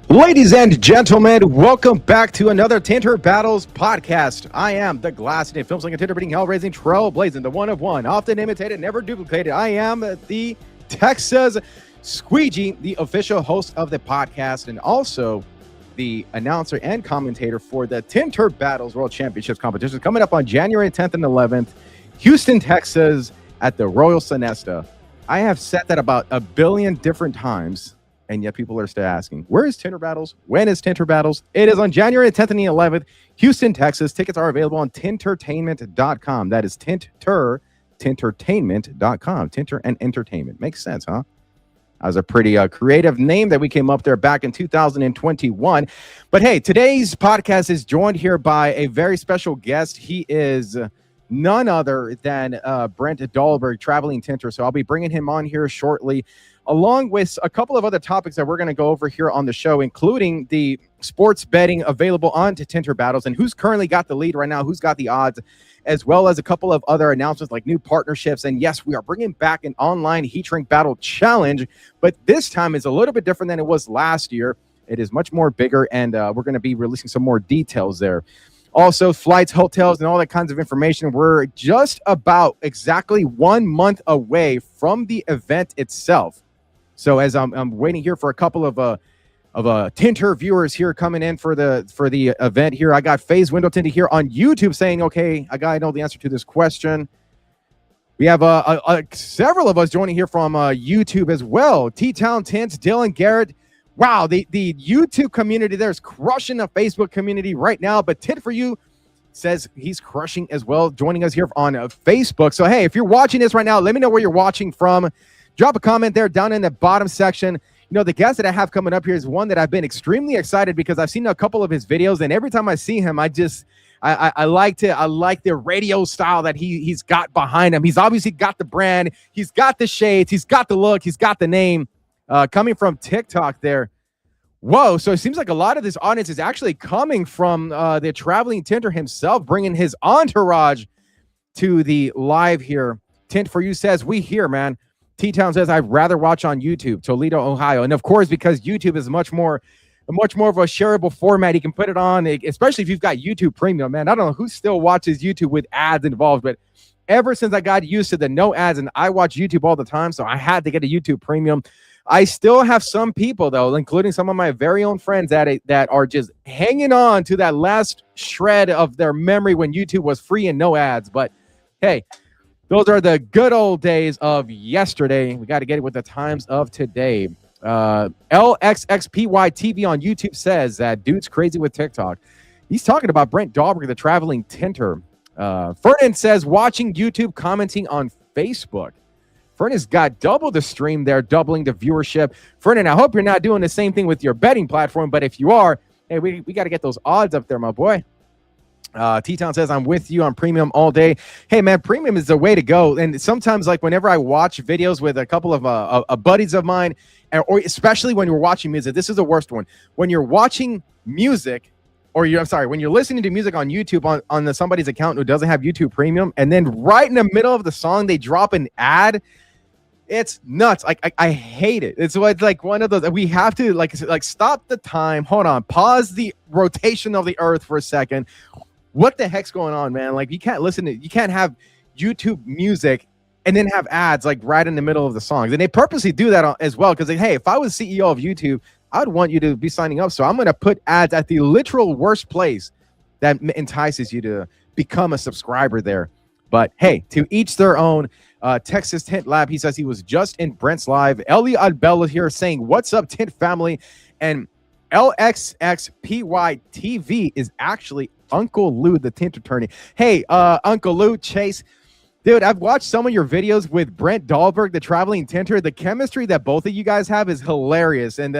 Ladies and gentlemen, welcome back to another Tinter Battles podcast. I am the glass-knit, film-slinging, Tinter-beating, hell-raising, trailblazing, the one of one, often imitated, never duplicated. I am the Texas Squeegee, the official host of the podcast, and also the announcer and commentator for the Tinter Battles World Championships competition coming up on January 10th and 11th, Houston, Texas, at the Royal Sonesta. I have said that about a billion different times, and yet people are still asking, where is Tinter Battles? When is Tinter Battles? It is on January 10th and the 11th, Houston, Texas. Tickets are available on tintertainment.com. That is tintertainment.com. Tinter and entertainment. Makes sense, huh? That was a pretty creative name that we came up there back in 2021. But hey, today's podcast is joined here by a very special guest. He is none other than Brent Dahlberg, Traveling Tinter. So I'll be bringing him on here shortly, along with a couple of other topics that we're going to go over here on the show, including the sports betting available on to Tinter Battles and who's currently got the lead right now, who's got the odds, as well as a couple of other announcements like new partnerships. And yes, we are bringing back an online heat shrink battle challenge, but this time is a little bit different than it was last year. It is much more bigger, and we're going to be releasing some more details there. Also, flights, hotels, and all that kinds of information. We're just about exactly 1 month away from the event itself. So as I'm waiting here for a couple of Tinter viewers here coming in for the event here, I got FaZe Window Tinter here on YouTube saying, okay, I gotta know the answer to this question. We have several of us joining here from YouTube as well. T-Town Tints, Dylan Garrett. Wow, the YouTube community there is crushing the Facebook community right now, but Tint for You says he's crushing as well, joining us here on Facebook. So hey, if you're watching this right now, let me know where you're watching from. Drop a comment there down in the bottom section. You know, the guest that I have coming up here is one that I've been extremely excited because I've seen a couple of his videos, and every time I see him, I like the radio style that he's got behind him. He's obviously got the brand, he's got the shades, he's got the look, he's got the name. Coming from TikTok there. Whoa, so it seems like a lot of this audience is actually coming from the Traveling Tinter himself, bringing his entourage to the live here. Tint for You says, we here, man. T-Town says, I'd rather watch on YouTube, Toledo, Ohio. And of course, because YouTube is much more of a shareable format, you can put it on, especially if you've got YouTube Premium, man. I don't know who still watches YouTube with ads involved, but ever since I got used to the no ads, and I watch YouTube all the time, so I had to get a YouTube Premium. I still have some people, though, including some of my very own friends that are just hanging on to that last shred of their memory when YouTube was free and no ads. But hey, those are the good old days of yesterday. We got to get it with the times of today. LXXPY TV on YouTube says that dude's crazy with TikTok. He's talking about Brent Dahlberg, the Traveling Tinter. Fernan says, watching YouTube, commenting on Facebook. Fernand's got double the stream there, doubling the viewership. Fernand, I hope you're not doing the same thing with your betting platform, but if you are, hey, we got to get those odds up there, my boy. T-Town says, I'm with you on Premium all day. Hey, man, Premium is the way to go. And sometimes, like, whenever I watch videos with a couple of buddies of mine, or especially when you're watching music, this is the worst one. When you're watching music, when you're listening to music on YouTube on somebody's account who doesn't have YouTube Premium, and then right in the middle of the song, they drop an ad. It's nuts. I hate it. It's like one of those. We have to like stop the time. Hold on. Pause the rotation of the earth for a second. What the heck's going on, man? Like, you can't have YouTube music and then have ads like right in the middle of the songs. And they purposely do that as well because, hey, if I was CEO of YouTube, I would want you to be signing up. So I'm going to put ads at the literal worst place that entices you to become a subscriber there. But hey, to each their own. Texas Tint Lab, he says he was just in Brent's live. Ellie Adbella here saying, what's up, Tint family? And LXXPY TV is actually Uncle Lou, the Tint attorney. Hey, Uncle Lou, Chase. Dude, I've watched some of your videos with Brent Dahlberg, the Traveling Tinter. The chemistry that both of you guys have is hilarious. And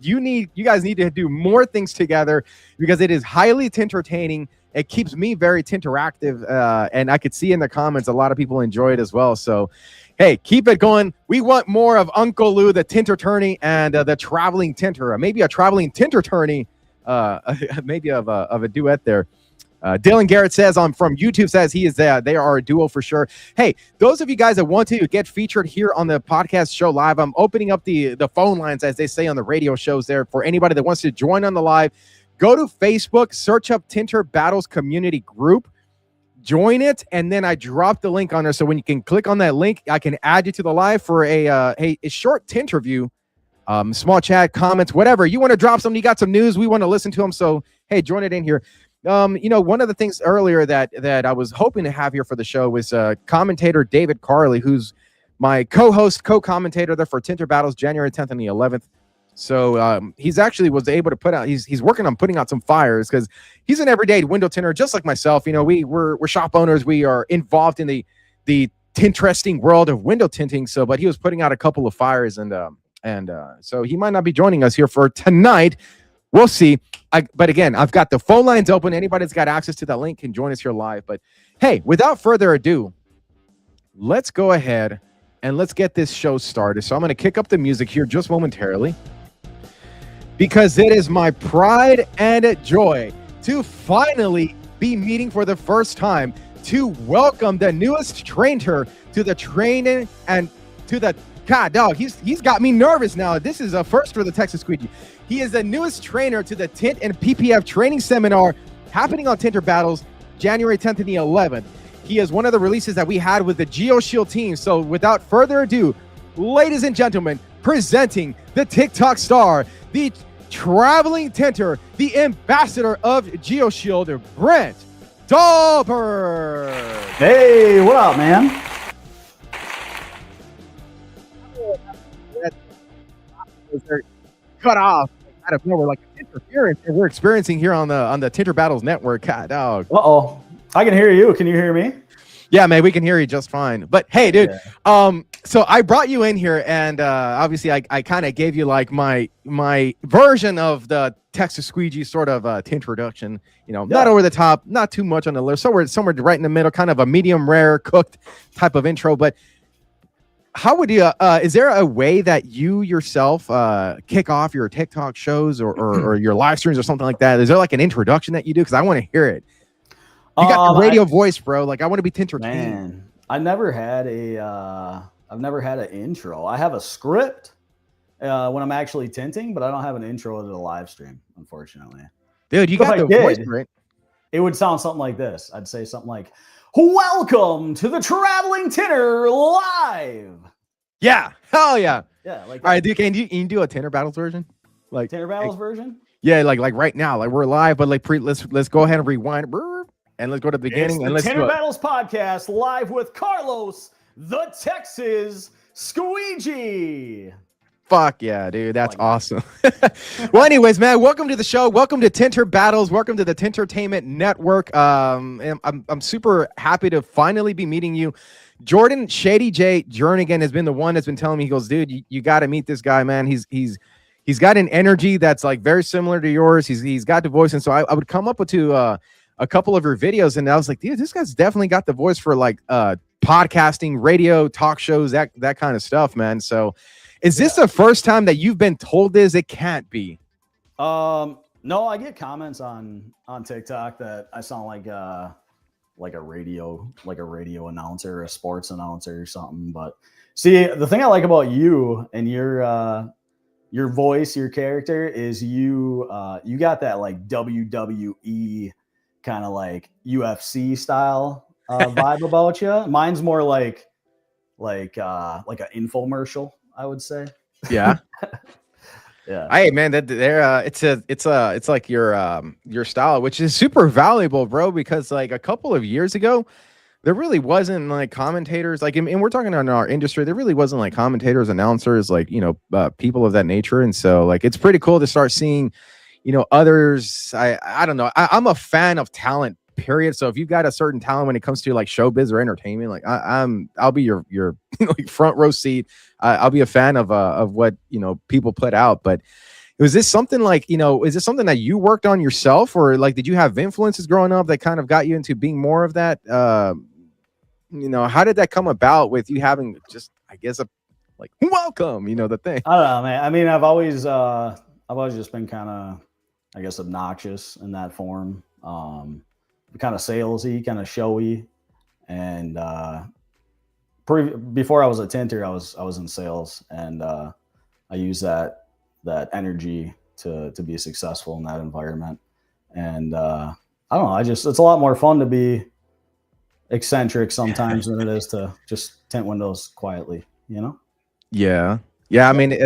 you guys need to do more things together because it is highly entertaining. It keeps me very Tinteractive, and I could see in the comments a lot of people enjoy it as well. So, hey, keep it going. We want more of Uncle Lou, the Tint attorney, and the Traveling Tinter. Maybe a Traveling Tint attorney, maybe of a duet there. Dylan Garrett says from YouTube says he is they are a duo for sure. Hey, those of you guys that want to get featured here on the podcast show live, I'm opening up the phone lines, as they say on the radio shows there, for anybody that wants to join on the live. Go to Facebook, search up Tinter Battles Community Group, join it, and then I drop the link on there. So when you can click on that link, I can add you to the live for a short tint review. Small chat, comments, whatever. You want to drop something, you got some news, we want to listen to them. So, hey, join it in here. One of the things earlier that I was hoping to have here for the show was commentator David Carley, who's my co-host, co-commentator there for Tinter Battles, January 10th and the 11th. So he's actually was able to put out, he's working on putting out some fires because he's an everyday window tinter, just like myself. We're shop owners. We are involved in the interesting world of window tinting. So, but he was putting out a couple of fires, and so he might not be joining us here for tonight. We'll see. But again, I've got the phone lines open. Anybody that's got access to that link can join us here live. But hey, without further ado, let's go ahead and let's get this show started. So I'm going to kick up the music here just momentarily, because it is my pride and joy to finally be meeting for the first time to welcome the newest trainer to the training and to the God dog. He's got me nervous now. This is a first for the Texas Squeegee. He is the newest trainer to the TINT and PPF Training Seminar happening on Tinter Battles, January 10th and the 11th. He is one of the releases that we had with the Geoshield team. So without further ado, ladies and gentlemen, presenting the TikTok star, the Traveling Tinter, the ambassador of Geoshield, Brent Dahlberg. Hey, what up, man? Cut off out of nowhere, like interference that we're experiencing here on the Tinter Battles network. God dog. Uh-oh. I can hear you. Can you hear me? Yeah, man, we can hear you just fine. But hey, dude, so I brought you in here, and obviously I kind of gave you like my version of the Texas Squeegee sort of introduction. Not over the top, not too much on the list, somewhere right in the middle, kind of a medium rare cooked type of intro. But how would you is there a way that you yourself kick off your TikTok shows or your live streams or something like that? Is there like an introduction that you do? Because I want to hear it. You got the radio voice, bro. Like, I want to be Tinter. Man, I've never had an intro. I have a script when I'm actually tinting, but I don't have an intro to the live stream, unfortunately. Dude, you got the voice, right? It would sound something like this. I'd say something like, "Welcome to the Traveling Tinter Live." Yeah, hell yeah. Yeah, like all right, dude, can you do a Tinter Battles version? Like Tinter Battles version? Yeah, like right now, like we're live, but like let's go ahead and rewind. And let's go to the beginning. It's and let's Tinter Battles podcast live with Carlos, the Texas Squeegee. Fuck yeah, dude. That's awesome. Well, anyways, man, welcome to the show. Welcome to Tinter Battles. Welcome to the Tintertainment Network. And I'm super happy to finally be meeting you. Jordan Shady J Jernigan has been the one that's been telling me, he goes, dude, you got to meet this guy, man. He's got an energy that's like very similar to yours. He's got the voice. And so I would come up with a couple of your videos, and I was like, dude, this guy's definitely got the voice for like podcasting, radio, talk shows, that kind of stuff, man. So is this the first time that you've been told this? It can't be. No, I get comments on TikTok that I sound like a radio announcer or a sports announcer or something. But see, the thing I like about you and your voice, your character is you got that like WWE kind of like UFC style vibe about you. Mine's more like an infomercial, I would say. Yeah. Yeah. Hey man, it's like your style, which is super valuable, bro, because like a couple of years ago there really wasn't like commentators, like, and we're talking in our industry, there really wasn't like commentators, announcers, like, people of that nature. And so like it's pretty cool to start seeing others. I don't know. I'm a fan of talent, period. So if you've got a certain talent when it comes to like showbiz or entertainment, like I'll be your like front row seat. I'll be a fan of what people put out. But was this something like is this something that you worked on yourself, or like did you have influences growing up that kind of got you into being more of that? How did that come about with you having just, I guess, welcome, the thing? I don't know, man. I mean, I've always just been kind of, I guess, obnoxious in that form. kind of salesy, kind of showy, and before I was a tinter, I was in sales, and I used that energy to be successful in that environment. And I don't know, it's a lot more fun to be eccentric sometimes than it is to just tint windows quietly, you know? Yeah. Yeah. I mean,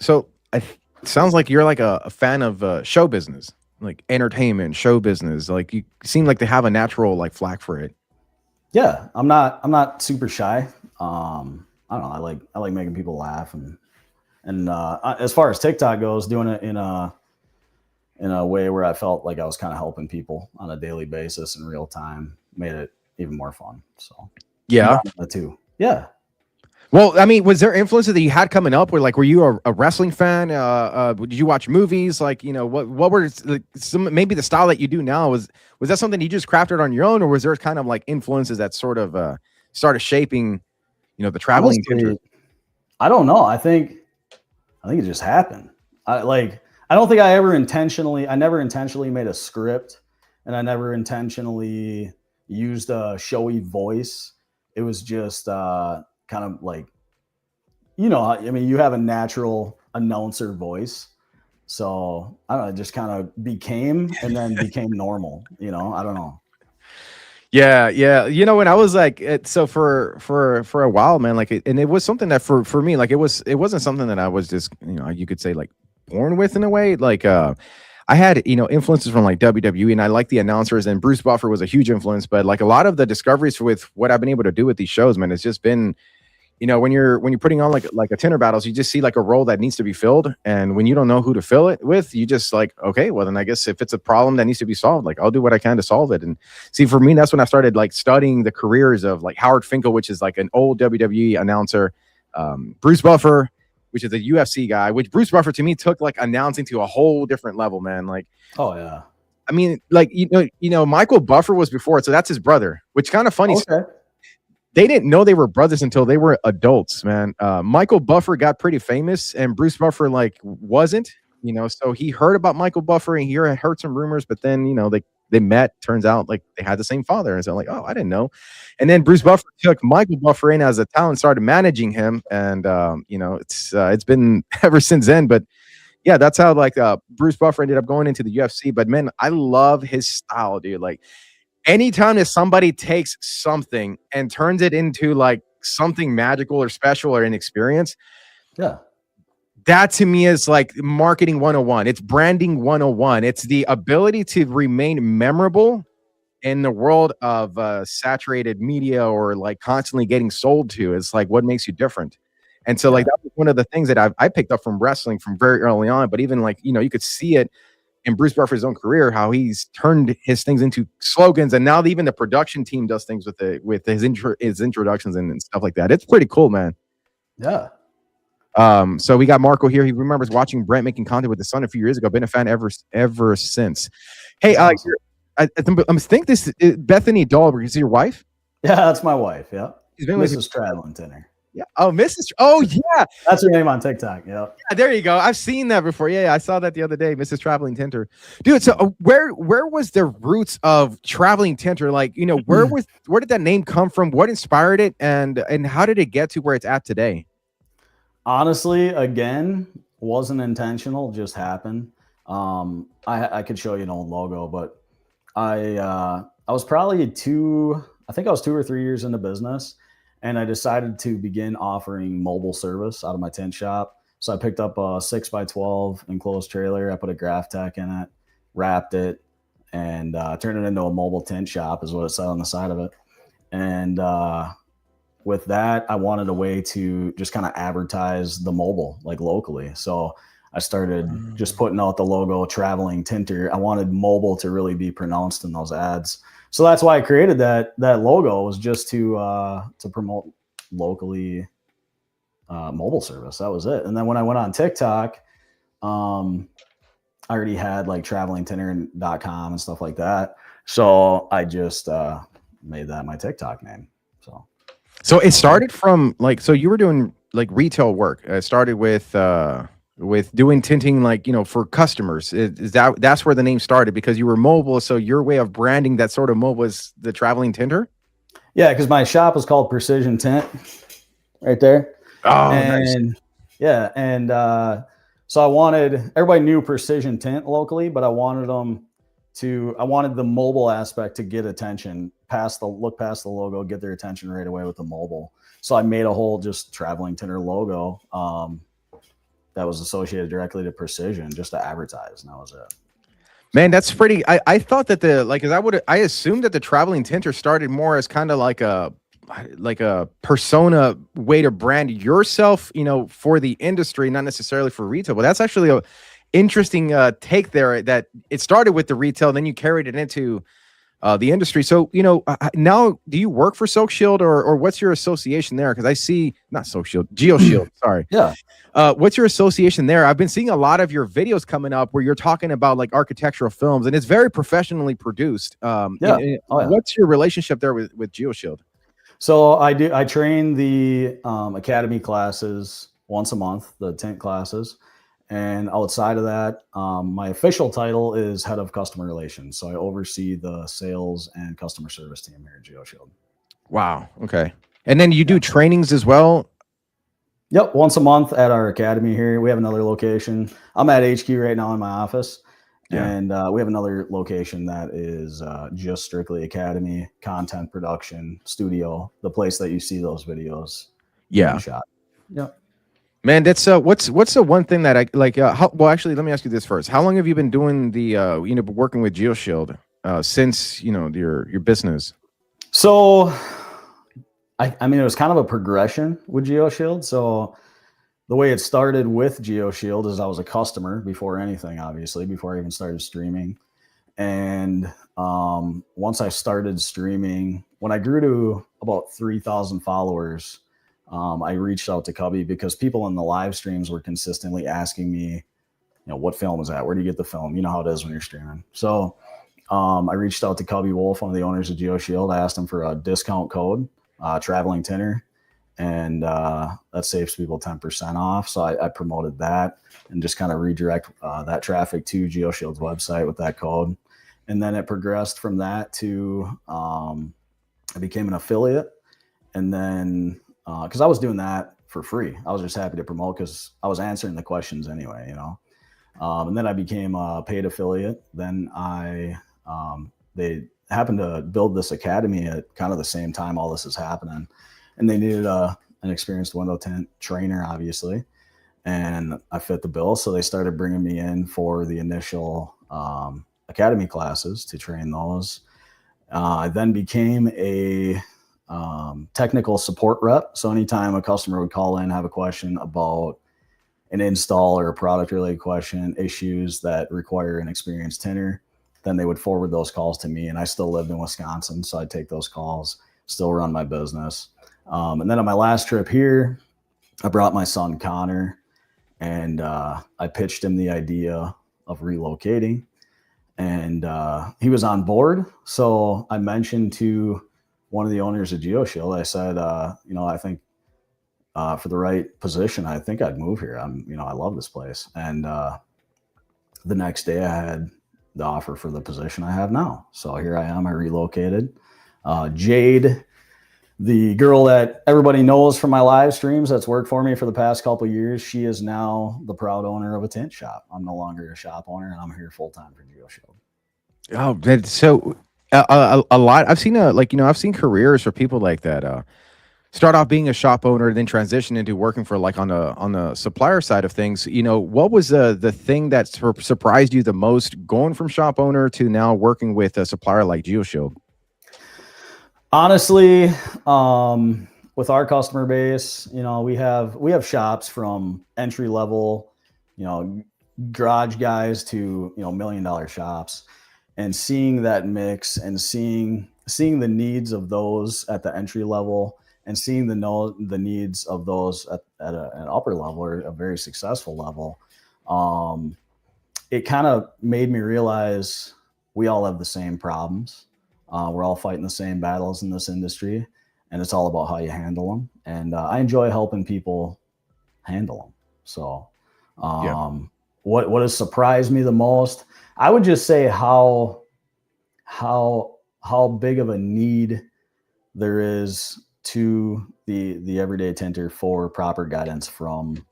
so it sounds like you're like a fan of show business, like entertainment, show business. Like you seem like they have a natural like flack for it. Yeah. I'm not super shy. I don't know. I like making people laugh, and as far as TikTok goes, doing it in a way where I felt like I was kind of helping people on a daily basis in real time made it even more fun. So yeah, the two. Yeah. Well, I mean, was there influences that you had coming up? Were you a wrestling fan? Did you watch movies? Like, what were like, maybe the style that you do now was that something you just crafted on your own, or was there kind of like influences that sort of started shaping, the traveling tinter? I don't know. I think it just happened. I don't think I never intentionally made a script, and I never intentionally used a showy voice. It was just kind of like, I mean, you have a natural announcer voice. So I don't know, it just kind of became normal, I don't know. Yeah, yeah. When I was like, so for a while, man, like, and it was something that for me, like, it wasn't something that I was just, you could say like born with in a way. Like, I had, influences from like WWE, and I like the announcers, and Bruce Buffer was a huge influence. But like a lot of the discoveries with what I've been able to do with these shows, man, it's just been, when you're putting on like a Tinter Battles, you just see like a role that needs to be filled, and when you don't know who to fill it with, you just like, okay, well then I guess if it's a problem that needs to be solved, like I'll do what I can to solve it. And see, for me, that's when I started like studying the careers of like Howard Finkel, which is like an old WWE announcer, Bruce Buffer, which is a UFC guy, which Bruce Buffer to me took like announcing to a whole different level, man. Like, oh yeah, I mean, like Michael Buffer was before it, so that's his brother, which kind of funny. Okay. They didn't know they were brothers until they were adults, man. Michael Buffer got pretty famous, and Bruce Buffer like wasn't, so he heard about Michael Buffer, and he heard some rumors, but then, they met. Turns out like they had the same father. And so I'm like, oh, I didn't know. And then Bruce Buffer took Michael Buffer in as a talent, started managing him. And, it's been ever since then. But yeah, that's how like Bruce Buffer ended up going into the UFC. But man, I love his style, dude. Like, anytime that somebody takes something and turns it into like something magical or special or an experience, yeah, that to me is like marketing 101. It's branding 101. It's the ability to remain memorable in the world of saturated media or like constantly getting sold to. It's like what makes you different. And so like that was one of the things that I picked up from wrestling from very early on. But even like, you could see it in Bruce Buffer's own career, how he's turned his things into slogans, and now even the production team does things with his introductions and stuff like that. It's pretty cool, man. Yeah. So we got Marco here. He remembers watching Brent making content with his son a few years ago. Been a fan ever since. Hey, awesome. I think this is Bethany Dahlberg. Is your wife? Yeah, that's my wife. Yeah, Mrs. Traveling Tinter. Yeah. Oh, Mrs. Oh, yeah. That's her name on TikTok. Yeah. There you go. I've seen that before. Yeah, I saw that the other day. Mrs. Traveling Tinter, dude. So where was the roots of Traveling Tinter? Like, where did that name come from? What inspired it, and how did it get to where it's at today? Honestly, again, wasn't intentional. Just happened. I could show you an old logo, but I was probably 2 or 3 years into business. And I decided to begin offering mobile service out of my tent shop. So I picked up a 6x12 enclosed trailer. I put a graph tech in it, wrapped it, and turned it into a mobile tent shop is what it said on the side of it. And with that, I wanted a way to just kind of advertise the mobile like locally. So I started just putting out the logo Traveling Tinter. I wanted mobile to really be pronounced in those ads. So that's why I created that logo, was just to promote locally mobile service. That was it. And then when I went on TikTok, I already had like travelingtinter.com and stuff like that. So I just made that my TikTok name. So it started from like, so you were doing like retail work. It started with with doing tinting, like, for customers? That's where the name started, because you were mobile, so your way of branding that sort of mobile was the Traveling Tinter? Yeah, because my shop was called Precision Tint right there. Oh, nice. And yeah, and so I wanted, everybody knew Precision Tint locally, but I wanted the mobile aspect to get attention, look past the logo, get their attention right away with the mobile. So I made a whole just Traveling Tinter logo that was associated directly to Precision, just to advertise, and that was it. Man, that's pretty. I thought that I assumed that the Traveling Tinter started more as kind of like a persona way to brand yourself, for the industry, not necessarily for retail. But that's actually a interesting take there, that it started with the retail, then you carried it into the industry. So, now, do you work for Geoshield, or what's your association there? Because I see, not Geoshield, sorry. Yeah. What's your association there? I've been seeing a lot of your videos coming up where you're talking about like architectural films, and it's very professionally produced. Yeah. What's your relationship there with Geoshield? So I train the academy classes once a month, the tint classes. And outside of that, my official title is head of customer relations. So I oversee the sales and customer service team here at Geoshield. Wow. Okay. And then you do trainings as well? Yep. Once a month at our academy here. We have another location. I'm at HQ right now in my office. Yeah. And we have another location that is just strictly academy, content production, studio, the place that you see those videos. Yeah. Shot. Yep. Man, that's what's the one thing that I like? Well, actually, let me ask you this first. How long have you been doing the working with Geoshield since your business? So, I mean, it was kind of a progression with Geoshield. So, the way it started with Geoshield is I was a customer before anything, obviously, before I even started streaming. And once I started streaming, when I grew to about 3,000 followers, I reached out to Cubby because people in the live streams were consistently asking me, what film is that? Where do you get the film? You know how it is when you're streaming. So I reached out to Cubby Wolf, one of the owners of Geoshield. I asked him for a discount code, Traveling Tinter, and that saves people 10% off. So I promoted that and just kind of redirect that traffic to Geoshield's website with that code. And then it progressed from that to I became an affiliate. And then because I was doing that for free, I was just happy to promote because I was answering the questions anyway, and then I became a paid affiliate. Then they happened to build this academy at kind of the same time all this is happening, and they needed an experienced window tint trainer, obviously, and I fit the bill. So they started bringing me in for the initial academy classes to train those. I then became a technical support rep. So anytime a customer would call in, have a question about an install or a product related question, issues that require an experienced tinter, then they would forward those calls to me. And I still lived in Wisconsin, so I'd take those calls, still run my business. And then on my last trip here, I brought my son Connor, and I pitched him the idea of relocating, and he was on board. So I mentioned to one of the owners of Geoshield, I said, I think for the right position, I think I'd move here. I love this place. And the next day I had the offer for the position I have now. So here I am, I relocated. Jade, the girl that everybody knows from my live streams that's worked for me for the past couple of years, she is now the proud owner of a tint shop. I'm no longer a shop owner, and I'm here full-time for Geoshield. Oh, that's so a lot. I've seen I've seen careers for people like that start off being a shop owner, then transition into working for on the supplier side of things. What was the thing that surprised you the most going from shop owner to now working with a supplier like Geoshield? Honestly, with our customer base, we have shops from entry level, garage guys to $1 million shops. And seeing that mix and seeing the needs of those at the entry level and seeing the needs of those at an upper level or a very successful level, it kind of made me realize we all have the same problems. We're all fighting the same battles in this industry, and it's all about how you handle them. And I enjoy helping people handle them. So What has surprised me the most, I would just say how big of a need there is to the everyday tinter for proper guidance from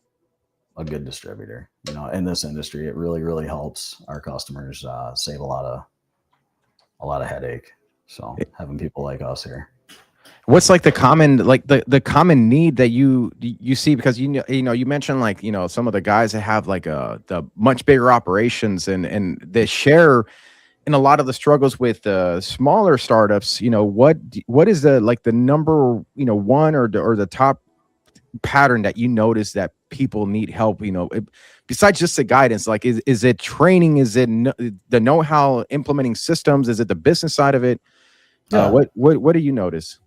a good distributor. You know, in this industry, it really helps our customers save a lot of headache. So having people like us here. What's like the common, like the common need that you see? Because you mentioned, like, some of the guys that have like the much bigger operations and they share in a lot of the struggles with smaller startups. What is the number one or the top pattern that you notice that people need help, besides just the guidance? Like, is it training? Is it the know-how implementing systems? Is it the business side of it? What do you notice?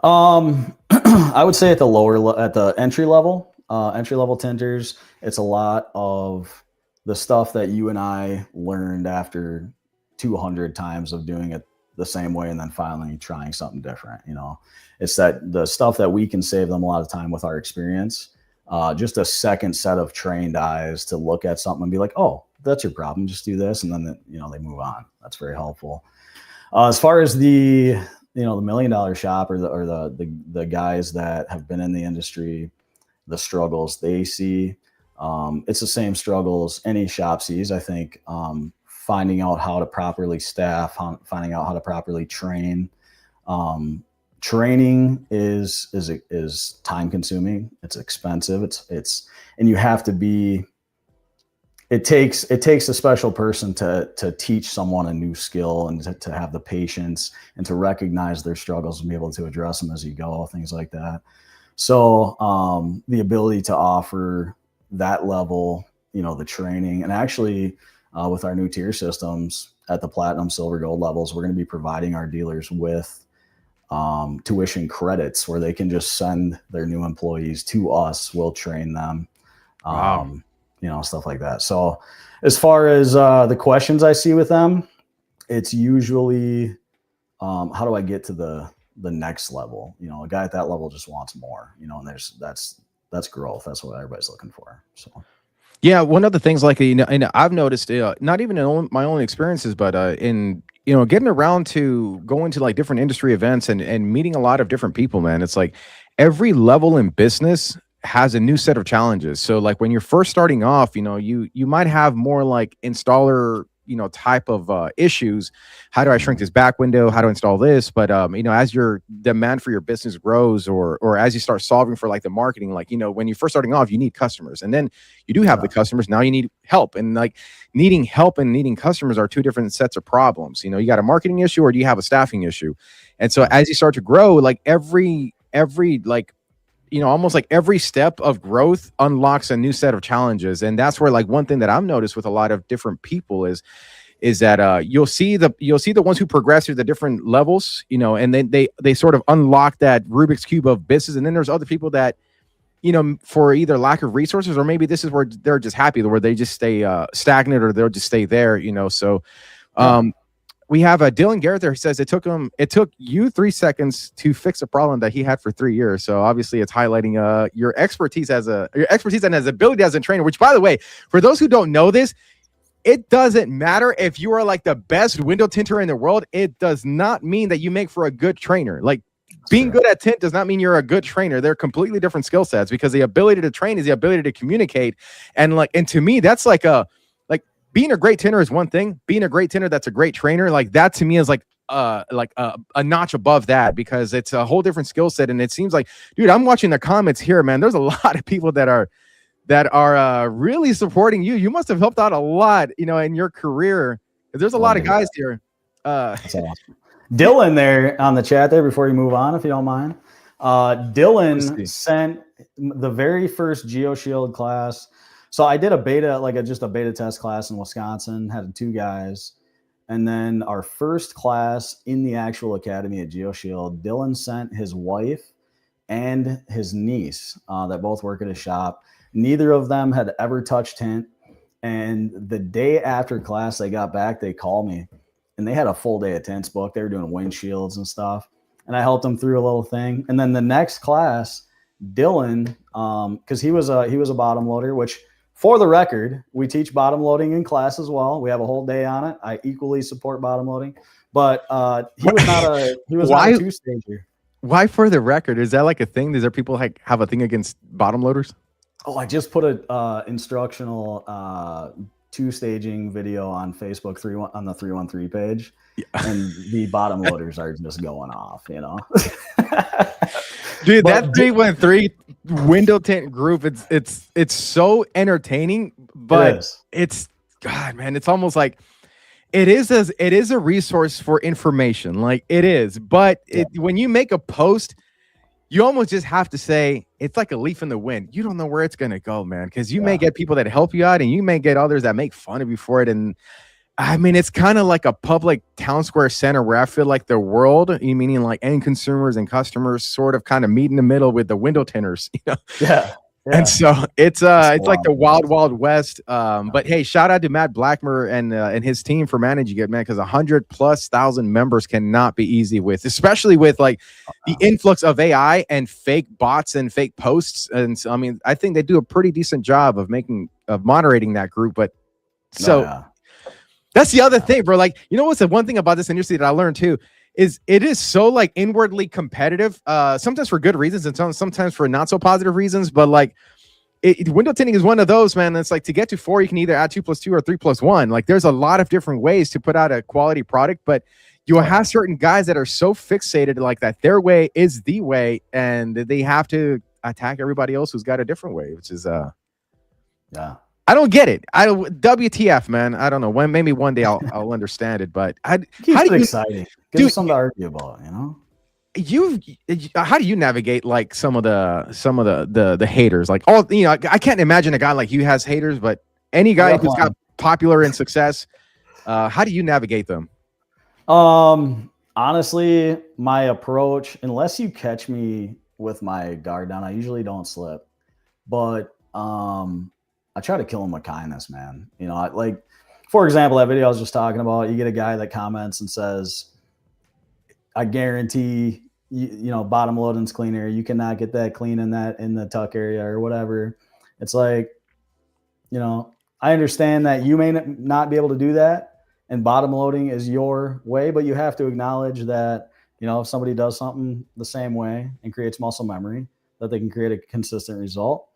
I would say at the entry level tinters, it's a lot of the stuff that you and I learned after 200 times of doing it the same way and then finally trying something different. It's that the stuff that we can save them a lot of time with our experience, just a second set of trained eyes to look at something and be like, oh, that's your problem, just do this, and then they move on. That's very helpful. As far as the $1 million shop or the guys that have been in the industry, the struggles they see, it's the same struggles any shop sees. I think finding out how to properly staff, finding out how to properly train. Training is time consuming. It's expensive. And you have to be. It takes a special person to teach someone a new skill and to have the patience and to recognize their struggles and be able to address them as you go, things like that. So the ability to offer that level, the training, and actually with our new tier systems at the platinum, silver, gold levels, we're going to be providing our dealers with tuition credits where they can just send their new employees to us. We'll train them. Wow. Stuff like that. So as far as the questions I see with them, it's usually how do I get to the next level? A guy at that level just wants more, and that's growth. That's what everybody's looking for. So yeah, one of the things, like, and I've noticed, not even in my own experiences, but in getting around to going to like different industry events and meeting a lot of different people, man. It's like every level in business has a new set of challenges. So like when you're first starting off, you might have more like installer, type of issues. How do I shrink this back window? How to install this? But as your demand for your business grows, or as you start solving for like the marketing, like, when you're first starting off, you need customers, and then you do have the customers. Now you need help, and like needing help and needing customers are two different sets of problems. You got a marketing issue, or do you have a staffing issue? And so as you start to grow, like every like, almost like every step of growth unlocks a new set of challenges. And that's where, like, one thing that I've noticed with a lot of different people is that you'll see the ones who progress through the different levels, and then they sort of unlock that Rubik's Cube of business. And then there's other people that, for either lack of resources, or maybe this is where they're just happy, where they just stay stagnant, or they'll just stay there, So we have Dylan Garrett there who says it took you 3 seconds to fix a problem that he had for 3 years. So obviously it's highlighting your expertise and as ability as a trainer, which, by the way, for those who don't know this, it doesn't matter if you are like the best window tinter in the world. It does not mean that you make for a good trainer. Like, being good at tint does not mean you're a good trainer. They're completely different skill sets, because the ability to train is the ability to communicate. And to me, that's like being a great tinter is one thing. Being a great tinter that's a great trainer, like that to me is like a notch above that, because it's a whole different skill set. And it seems like, dude, I'm watching the comments here, man. There's a lot of people that are really supporting you. You must have helped out a lot, in your career. There's a lot of guys here. That's awesome. Dylan there on the chat there, before you move on, if you don't mind. Dylan sent the very first Geoshield class. So I did a beta, just a beta test class in Wisconsin, had 2 guys. And then our first class in the actual academy at Geoshield, Dylan sent his wife and his niece that both work at a shop. Neither of them had ever touched tint. And the day after class, they got back, they called me, and they had a full day of tints booked. They were doing windshields and stuff. And I helped them through a little thing. And then the next class, Dylan, because he was a bottom loader, which for the record, we teach bottom loading in class as well. We have a whole day on it. I equally support bottom loading, but he was not a two-stager. Why for the record? Is that like a thing? Is there people like have a thing against bottom loaders? Oh, I just put a instructional two-staging video on Facebook on the 313 page, and the bottom loaders are just going off, you know. Dude, that 313 window tint group, it's so entertaining, but it's God, man, it's almost like it is a resource for information, like it is. But when you make a post, you almost just have to say it's like a leaf in the wind. You don't know where it's gonna go, man, because you may get people that help you out, and you may get others that make fun of you for it. And I mean, it's kind of like a public town square center where I feel like the world, meaning like end consumers and customers, sort of kind of meet in the middle with the window tinters, you know? Yeah. And so it's like the wild west. But hey, shout out to Matt Blackmer and his team for managing it, man, because 100,000+ members cannot be easy with, especially with like the influx of AI and fake bots and fake posts. And so, I mean, I think they do a pretty decent job of moderating that group. But that's the other thing, bro. Like, you know what's the one thing about this industry that I learned too is it is so like inwardly competitive, sometimes for good reasons and sometimes for not so positive reasons. But like window tinting is one of those, man. It's like to get to 4, you can either add 2 + 2 or 3 + 1. Like there's a lot of different ways to put out a quality product, but you have certain guys that are so fixated like that their way is the way, and they have to attack everybody else who's got a different way, which is I don't get it. WTF, man. I don't know. Maybe one day I'll understand it. But how do you exciting? Give us something to argue about, you know. How do you navigate like some of the haters? Like I can't imagine a guy like you has haters, but any guy who's got popular and success, how do you navigate them? Honestly, my approach, unless you catch me with my guard down, I usually don't slip. But I try to kill him with kindness, man. You know, like, for example, that video I was just talking about, you get a guy that comments and says, I guarantee, you know, bottom loading's cleaner. You cannot get that clean in the tuck area or whatever. It's like, you know, I understand that you may not be able to do that, and bottom loading is your way, but you have to acknowledge that, you know, if somebody does something the same way and creates muscle memory, that they can create a consistent result.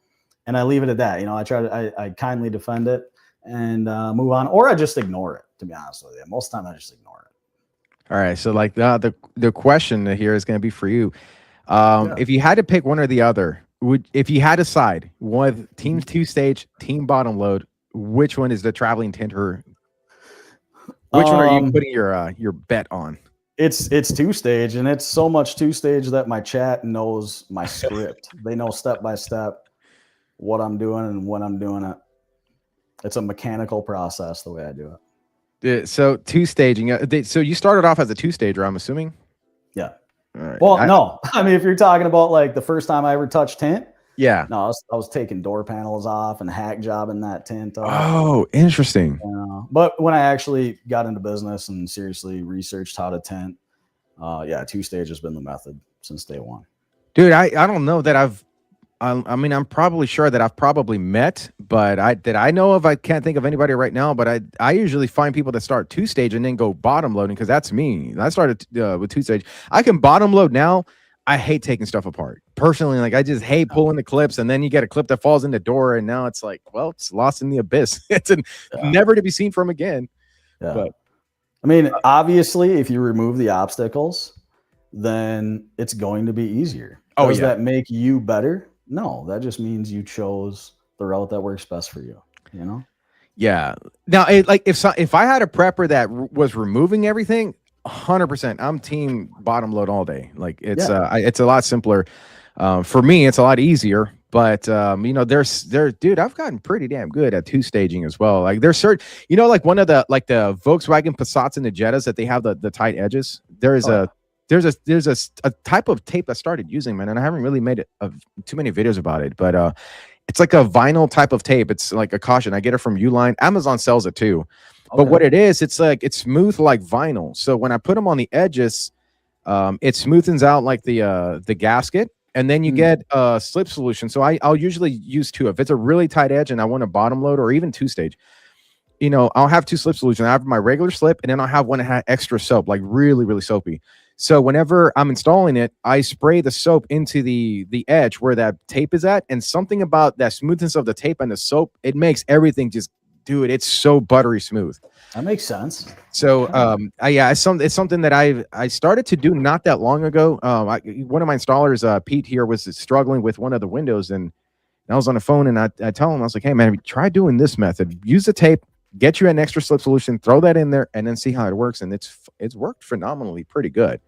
And I leave it at that. You know, I kindly defend it and move on, or I just ignore it, to be honest with you. Most of the time I just ignore it. All right. So like the question here is going to be for you. If you had to pick one or the other, if you had to side with team 2-stage, team bottom load, which one is the Traveling Tinter? Which one are you putting your bet on? It's 2-stage, and it's so much 2-stage that my chat knows my script. They know step by step what I'm doing and when I'm doing it. It's a mechanical process the way I do it. So 2-staging. So you started off as a 2-stager, I'm assuming? Yeah. All right. Well, no. I mean, if you're talking about like the first time I ever touched tint. Yeah. No, I was taking door panels off and hack jobbing that tint off. Oh, interesting. But when I actually got into business and seriously researched how to tint, 2-stage has been the method since day one. Dude, I don't know that I mean, I'm probably sure that I've probably met, but I know of, I can't think of anybody right now, but I usually find people that start 2-stage and then go bottom loading, because that's me. I started with 2-stage. I can bottom load now. I hate taking stuff apart. Personally, like I just hate pulling the clips, and then you get a clip that falls in the door, and now it's like, well, it's lost in the abyss. It's never to be seen from again. Yeah. But I mean, obviously, if you remove the obstacles, then it's going to be easier. Does that make you better? No, that just means you chose the route that works best for you, you know? Yeah. Now, if I had a prepper that was removing everything, 100%, I'm team bottom load all day. Like it's a lot simpler. For me, it's a lot easier. But you know, dude, I've gotten pretty damn good at 2-staging as well. Like there's certain, you know, like one of the Volkswagen Passats and the Jettas that they have the tight edges. There's a type of tape I started using, man, and I haven't really made too many videos about it, but it's like a vinyl type of tape. It's like a caution. I get it from Uline. Amazon sells it too. But what it is, it's like it's smooth like vinyl. So when I put them on the edges, it smoothens out like the gasket, and then you get a slip solution. So I'll usually use two. If it's a really tight edge and I want a bottom load or even 2-stage, you know, I'll have two slip solutions. I have my regular slip, and then I'll have one that has extra soap, like really, really soapy. So whenever I'm installing it, I spray the soap into the edge where that tape is at, and something about that smoothness of the tape and the soap, it makes everything just, dude, it's so buttery smooth. That makes sense. So it's something that I started to do not that long ago. One of my installers, Pete here, was struggling with one of the windows, and I was on the phone, and I tell him, I was like, hey man, try doing this method. Use the tape, get you an extra slip solution, throw that in there, and then see how it works. And it's worked phenomenally pretty good.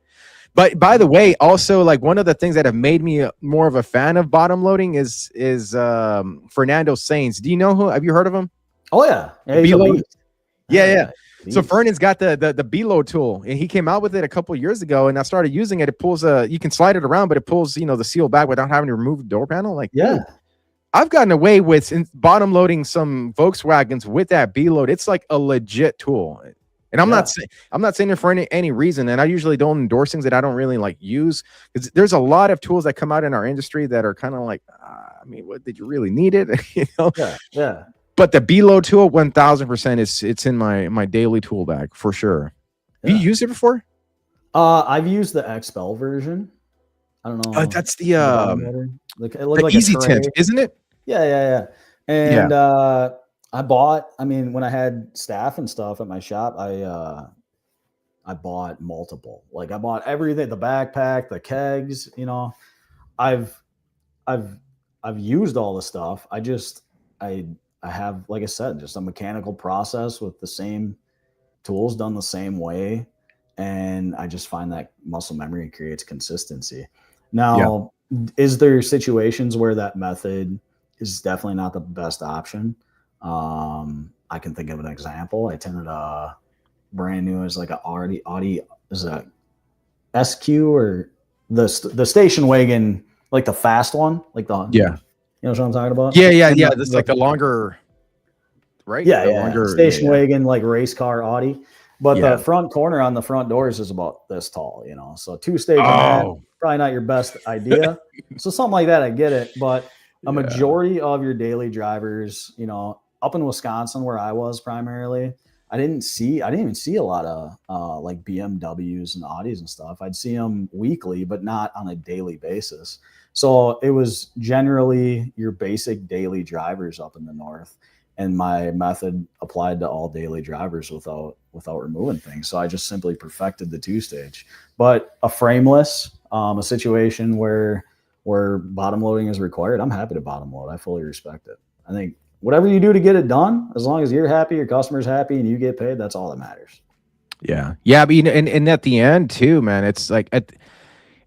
But by the way, also, like, one of the things that have made me more of a fan of bottom loading is Fernando Sainz. Do you know who? Have you heard of him? Oh yeah, Yeah. So Fernand's got the B-load tool, and he came out with it a couple of years ago, and I started using it. It pulls you can slide it around, but it pulls, you know, the seal back without having to remove the door panel. Like, yeah. Dude, I've gotten away with bottom loading some Volkswagens with that B-load. It's like a legit tool. And I'm not saying it for any reason. And I usually don't endorse things that I don't really like use, because there's a lot of tools that come out in our industry that are kind of like, I mean, what, did you really need it? You know? Yeah. But the B-load tool, 1000%, it's in my daily tool bag for sure. Yeah. Have you used it before? I've used the Expel version. I don't know. That's the it looked like easy tint, isn't it? Yeah. And I bought, I mean, when I had staff and stuff at my shop, I bought multiple. Like, I bought everything, the backpack, the kegs, you know. I've used all the stuff. I have, like I said, just a mechanical process with the same tools done the same way. And I just find that muscle memory creates consistency. Now, is there situations where that method is definitely not the best option? I can think of an example. I tinted a brand new, as like a Audi is a SQ, or the station wagon, like the fast one, like the you know what I'm talking about? Yeah. This is like the longer, right? Yeah, longer station wagon, like race car Audi. But the front corner on the front doors is about this tall, you know. So 2-stage probably not your best idea. So something like that, I get it. But a majority of your daily drivers, you know, up in Wisconsin where I was primarily, I didn't even see a lot of like BMWs and Audis and stuff. I'd see them weekly, but not on a daily basis. So it was generally your basic daily drivers up in the north. And my method applied to all daily drivers without removing things. So I just simply perfected the 2-stage. But a frameless, a situation where bottom loading is required, I'm happy to bottom load. I fully respect it. I think whatever you do to get it done, as long as you're happy, your customer's happy, and you get paid, that's all that matters. Yeah. But, and at the end too, man, it's like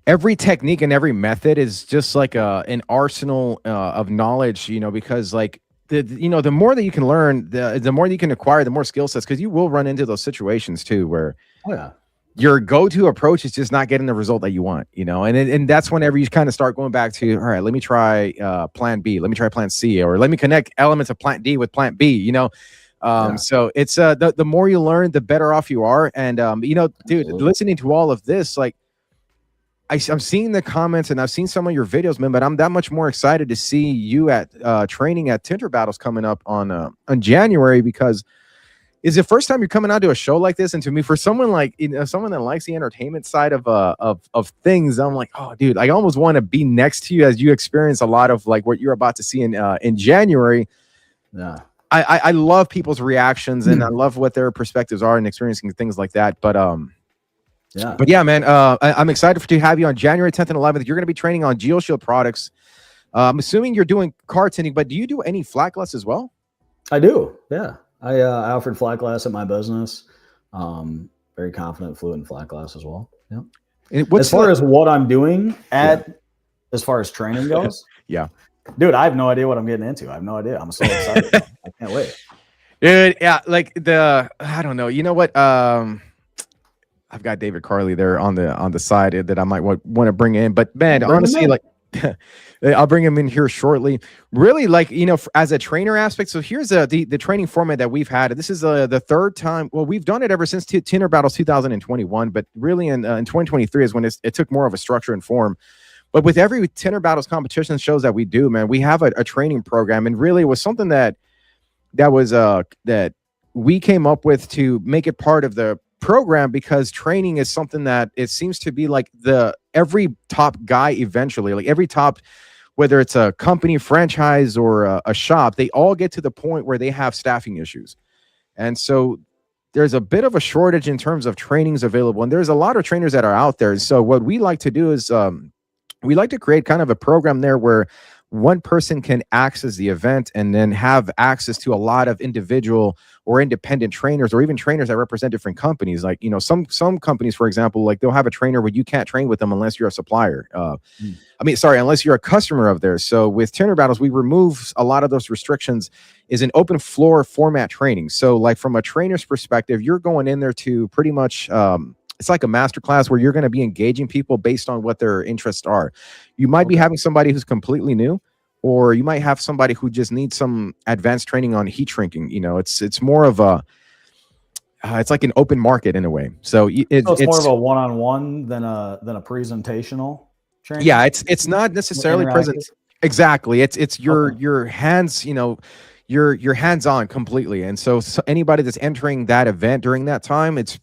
every technique and every method is just like an arsenal of knowledge, you know, because like, the more that you can learn, the more you can acquire, the more skill sets, because you will run into those situations too where your go-to approach is just not getting the result that you want, you know, and that's whenever you kind of start going back to, all right, let me try plan B, let me try plan C, or let me connect elements of plan D with plan B, you know. So it's the more you learn, the better off you are. And you know, dude, listening to all of this, like, I'm seeing the comments and I've seen some of your videos, man, but I'm that much more excited to see you at training at Tinter Battles coming up on January, because it's the first time you're coming out to a show like this. And to me, for someone like, you know, someone that likes the entertainment side of things, I'm like, oh, dude, I almost want to be next to you as you experience a lot of like what you're about to see in January. Yeah, I love people's reactions and I love what their perspectives are and experiencing things like that. But yeah, man, I'm excited to have you on January 10th and 11th. You're going to be training on Geoshield products. I'm assuming you're doing car tinting, but do you do any flat glass as well? I do. Yeah. I offered flat glass at my business. Very confident, fluent in flat glass as well. Yeah. As far as what I'm doing as far as training goes. Dude, I have no idea what I'm getting into. I have no idea. I'm so excited. I can't wait. Dude, yeah, like I don't know. You know what? I've got David Carley there on the side that I might want to bring in, but man, honestly, like I'll bring him in here shortly. Really, like, you know, as a trainer aspect. So here's the training format that we've had. This is the third time. Well, we've done it ever since Tinter Battles 2021, but really in 2023 is when it took more of a structure and form. But with every Tinter Battles competition shows that we do, man, we have a training program, and really it was something that we came up with to make it part of the program, because training is something that it seems to be like every top guy eventually, like every top, whether it's a company, franchise, or a shop, they all get to the point where they have staffing issues. And so there's a bit of a shortage in terms of trainings available, and there's a lot of trainers that are out there. So what we like to do is we like to create kind of a program there where one person can access the event and then have access to a lot of individual or independent trainers, or even trainers that represent different companies. Like, you know, some companies, for example, like they'll have a trainer where you can't train with them unless you're a supplier. Unless you're a customer of theirs. So with Tinter Battles, we remove a lot of those restrictions. Is an open floor format training. So like from a trainer's perspective, you're going in there to pretty much it's like a master class where you're going to be engaging people based on what their interests are. You might be having somebody who's completely new, or you might have somebody who just needs some advanced training on heat shrinking. You know, it's more of a it's like an open market in a way. So it's more of a one-on-one than a presentational training. Yeah, it's not necessarily present. Exactly. It's your hands, you know, you're hands-on completely. And so anybody that's entering that event during that time, it's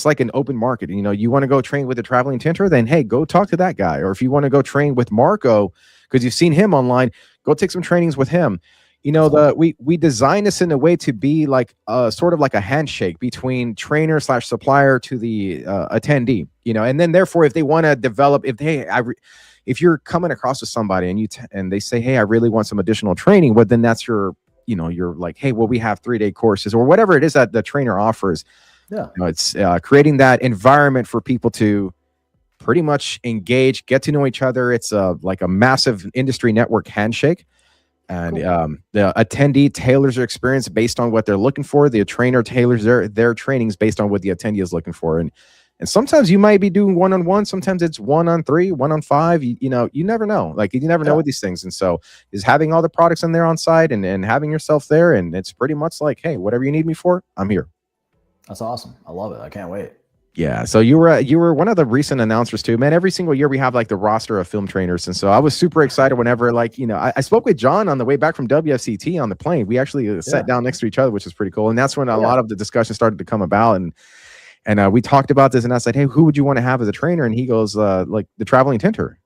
like an open market. You know, you want to go train with a Traveling Tinter, then hey, go talk to that guy. Or if you want to go train with Marco because you've seen him online, go take some trainings with him. You know, we designed this in a way to be like sort of like a handshake between trainer / supplier to the attendee. You know, and then therefore, if they want to develop, if you're coming across with somebody and they say, hey, I really want some additional training, well, then that's you're like, hey, well, we have 3-day courses or whatever it is that the trainer offers. Yeah, you know, it's creating that environment for people to pretty much engage, get to know each other. It's like a massive industry network handshake. And the attendee tailors their experience based on what they're looking for. The trainer tailors their trainings based on what the attendee is looking for. And sometimes you might be doing 1-on-1. Sometimes it's 1-on-3, 1-on-5. You know, you never know. Like, you never know with these things. And so is having all the products in there on site and having yourself there. And it's pretty much like, hey, whatever you need me for, I'm here. That's awesome. I love it. I can't wait. Yeah. So you were one of the recent announcers too, man. Every single year we have like the roster of film trainers. And so I was super excited whenever, like, you know, I spoke with John on the way back from WFCT on the plane. We actually sat down next to each other, which is pretty cool. And that's when a lot of the discussion started to come about. And we talked about this, and I said, hey, who would you want to have as a trainer? And he goes, like the Traveling Tinter.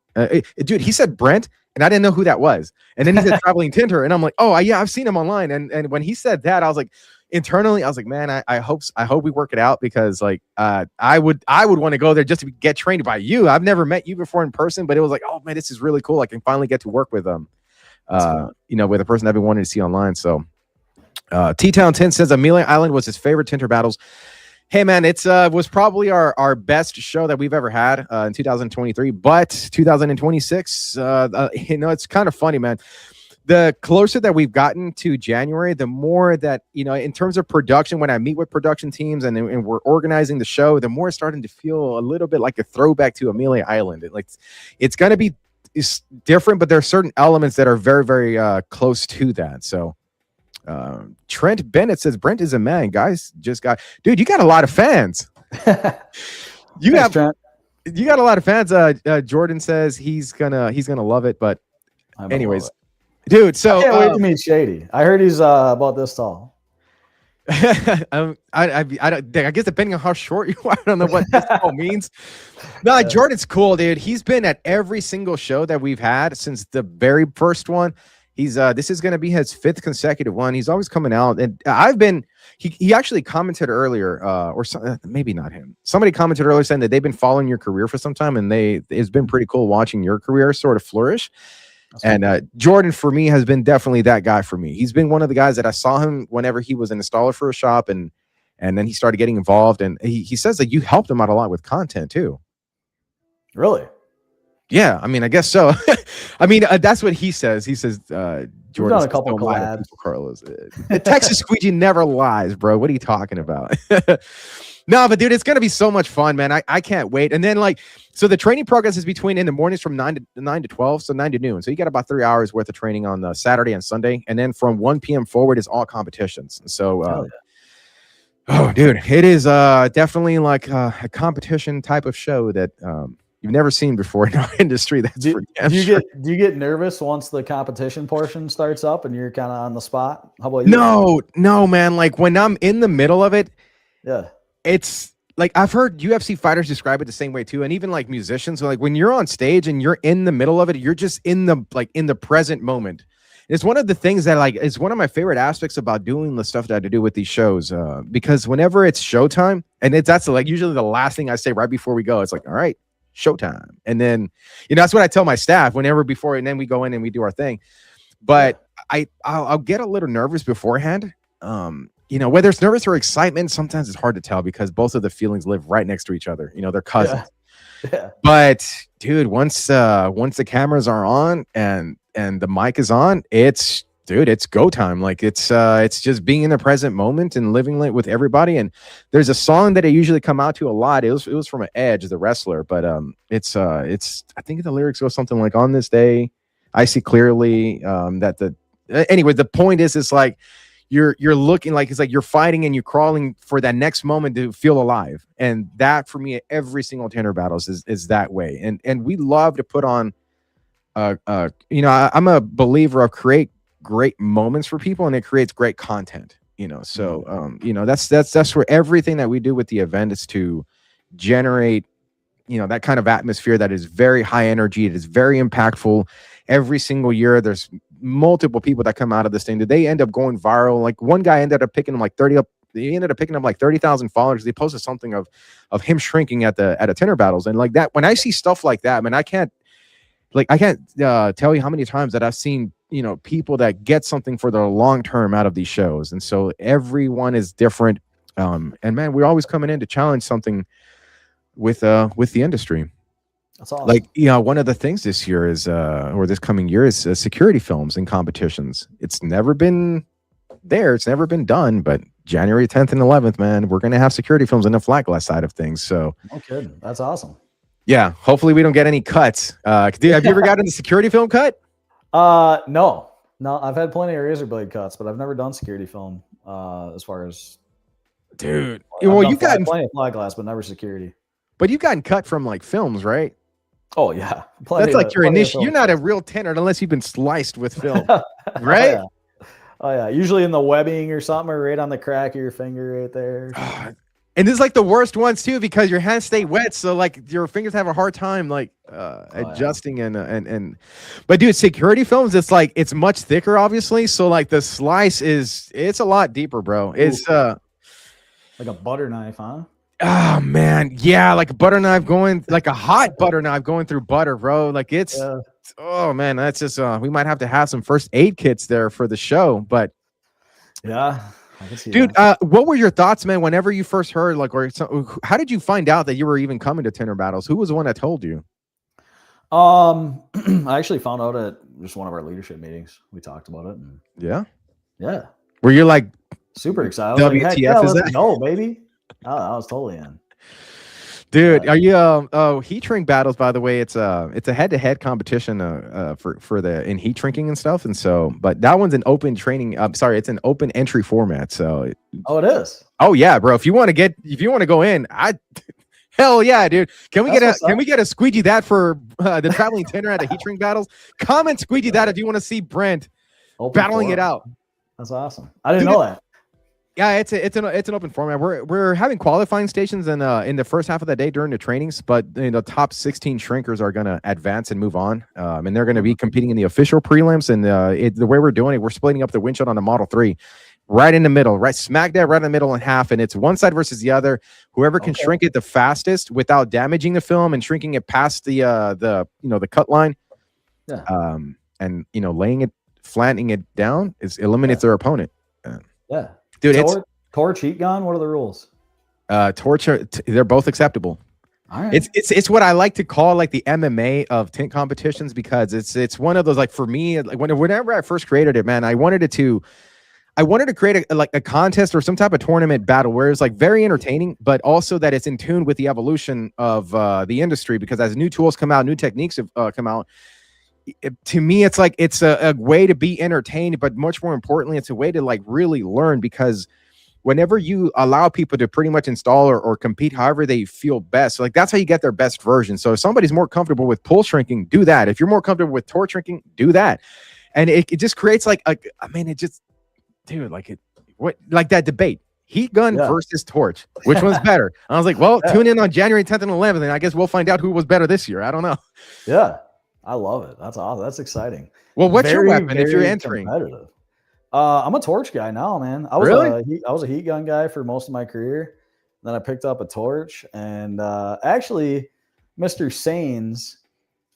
Dude, he said Brent, and I didn't know who that was. And then he said Traveling Tinter, and I'm like, oh, yeah, I've seen him online. And when he said that, I was like, internally, I was like, man, I hope we work it out, because like I would want to go there just to get trained by you. I've never met you before in person, but it was like, oh man, this is really cool. I can finally get to work with them. You know, with a person I've been wanting to see online. So T-Town 10 says Amelia Island was his favorite Tinter Battles. Hey man, it's was probably our best show that we've ever had in 2023, but 2026, you know, it's kind of funny, man. The closer that we've gotten to January, the more that, you know, in terms of production, when I meet with production teams and we're organizing the show, the more it's starting to feel a little bit like a throwback to Amelia Island. It's going to be different, but there are certain elements that are very, very close to that. So Trent Bennett says Brent is a man. Guys dude, you got a lot of fans. You got a lot of fans. Jordan says he's gonna love it, but anyways. Dude, so I can't wait to meet Shady. I heard he's about this tall. I guess depending on how short you are, I don't know what this all means. No, Jordan's cool, dude. He's been at every single show that we've had since the very first one. He's this is going to be his 5th consecutive one. He's always coming out, and he actually commented earlier, maybe not him. Somebody commented earlier saying that they've been following your career for some time, and it's been pretty cool watching your career sort of flourish. And Jordan, for me, has been definitely that guy for me. He's been one of the guys that I saw him whenever he was an installer for a shop, and then he started getting involved. And he says that you helped him out a lot with content too. Really? Yeah, I mean, I guess so. I mean, that's what he says. He says, Jordan, done a couple collabs. Carlos, Texas Squeegee never lies, bro. What are you talking about? No, but dude, it's going to be so much fun, man. I can't wait. And then so the training progress is between in the mornings from 9 to 12, so 9 to noon. So you got about 3 hours worth of training on Saturday and Sunday. And then from 1 p.m. forward is all competitions. So, oh, dude, it is definitely like a competition type of show that you've never seen before in our industry. That's do, for damn do you sure. do you get nervous once the competition portion starts up and you're kind of on the spot? How about you? No, man. Like when I'm in the middle of it, Yeah. it's like I've heard UFC fighters describe it the same way too, and even like musicians. So like when you're on stage and you're in the middle of it, you're just in the present moment. It's one of the things that like it's one of my favorite aspects about doing the stuff that I do with these shows, because whenever it's showtime, and that's like usually the last thing I say right before we go. It's like, all right, showtime, and then that's what I tell my staff whenever before, and then we go in and we do our thing. But I'll get a little nervous beforehand. Whether it's nervous or excitement, sometimes it's hard to tell because both of the feelings live right next to each other. They're cousins. Yeah. But dude, once the cameras are on and the mic is on, it's go time. Like it's just being in the present moment and living it with everybody. And there's a song that I usually come out to a lot. It was from Edge, the wrestler, but it's I think the lyrics go something like, on this day I see clearly anyway, the point is it's like you're looking like it's like you're fighting and you're crawling for that next moment to feel alive. And that for me, every single Tinter Battles is that way. And we love to put on I'm a believer of create great moments for people, and it creates great content. That's where everything that we do with the event is to generate that kind of atmosphere that is very high energy. It is very impactful. Every single year there's multiple people that come out of this thing. Did they end up going viral? Like one guy ended up picking him like 30,000 followers. They posted something of him shrinking at a Tinter Battles. And like that, when I see stuff like that, man, I can't tell you how many times that I've seen people that get something for their long term out of these shows. And so everyone is different. And man, we're always coming in to challenge something with the industry. That's awesome. Like, one of the things this year is, or this coming year is security films and competitions. It's never been there. It's never been done, but January 10th and 11th, man, we're going to have security films on the flat glass side of things. So no kidding. That's awesome. Yeah. Hopefully we don't get any cuts. Have you ever gotten a security film cut? No, I've had plenty of razor blade cuts, but I've never done security film, as far as dude. Well, you've gotten plenty of flat glass, but never security. But you've gotten cut from like films, right? Oh yeah, that's like your initial. You're not a real tinter unless you've been sliced with film, right? Oh yeah, usually in the webbing or something, or right on the crack of your finger right there. And this is like the worst ones too, because your hands stay wet, so like your fingers have a hard time adjusting. But dude, security films, it's like it's much thicker, obviously. So like the slice it's a lot deeper, bro. It's like a butter knife, huh? Oh man, yeah, like a butter knife like a hot butter knife going through butter, bro. Like it's oh man, that's just we might have to have some first aid kits there for the show, but yeah. I can see dude, that. what were your thoughts, man, whenever you first heard how did you find out that you were even coming to Tinter Battles? Who was the one that told you? I actually found out at just one of our leadership meetings. We talked about it. And yeah. Were you like super excited? I was WTF like, yeah, is that? No, baby. I was totally in. Dude, are you heat shrink battles, by the way, it's a head-to-head competition for the in heat shrinking and stuff, and so but that one's an open training it's an open entry format. So it is. Oh yeah, bro. If you want to go in, hell yeah, dude. Can we get a squeegee that for the Traveling Tinter at the heat shrink battles? Comment squeegee that if you want to see Brent battling it out. That's awesome. I didn't know that. Yeah, it's an open format. We're having qualifying stations in the first half of the day during the trainings, but the top 16 shrinkers are going to advance and move on, and they're going to be competing in the official prelims. And the way we're doing it, we're splitting up the windshield on the Model 3, right in the middle, right smack dab, right in the middle in half, and it's one side versus the other. Whoever can shrink it the fastest without damaging the film and shrinking it past the cut line, and laying it, flattening it down, eliminates their opponent. Yeah. Dude, torch, heat gun. What are the rules? Torch, they're both acceptable. All right. It's what I like to call like the MMA of tint competitions, because it's one of those, like, for me, like whenever I first created it, man, I wanted to create a contest or some type of tournament battle where it's like very entertaining, but also that it's in tune with the evolution of the industry, because as new tools come out, new techniques have come out. To me, it's like it's a way to be entertained, but much more importantly, it's a way to like really learn, because whenever you allow people to pretty much install or compete however they feel best, like that's how you get their best version. So if somebody's more comfortable with pull shrinking, do that. If you're more comfortable with torch shrinking, do that. And it just creates like I mean, it just, dude, like that debate. Heat gun versus torch. Which one's better? I was like, well, tune in on January 10th and 11th, and I guess we'll find out who was better this year. I don't know. Yeah, I love it. That's awesome. That's exciting. Well, what's your weapon if you're entering? I'm a torch guy now, man. I was a heat gun guy for most of my career. Then I picked up a torch, and actually, Mr. Sains,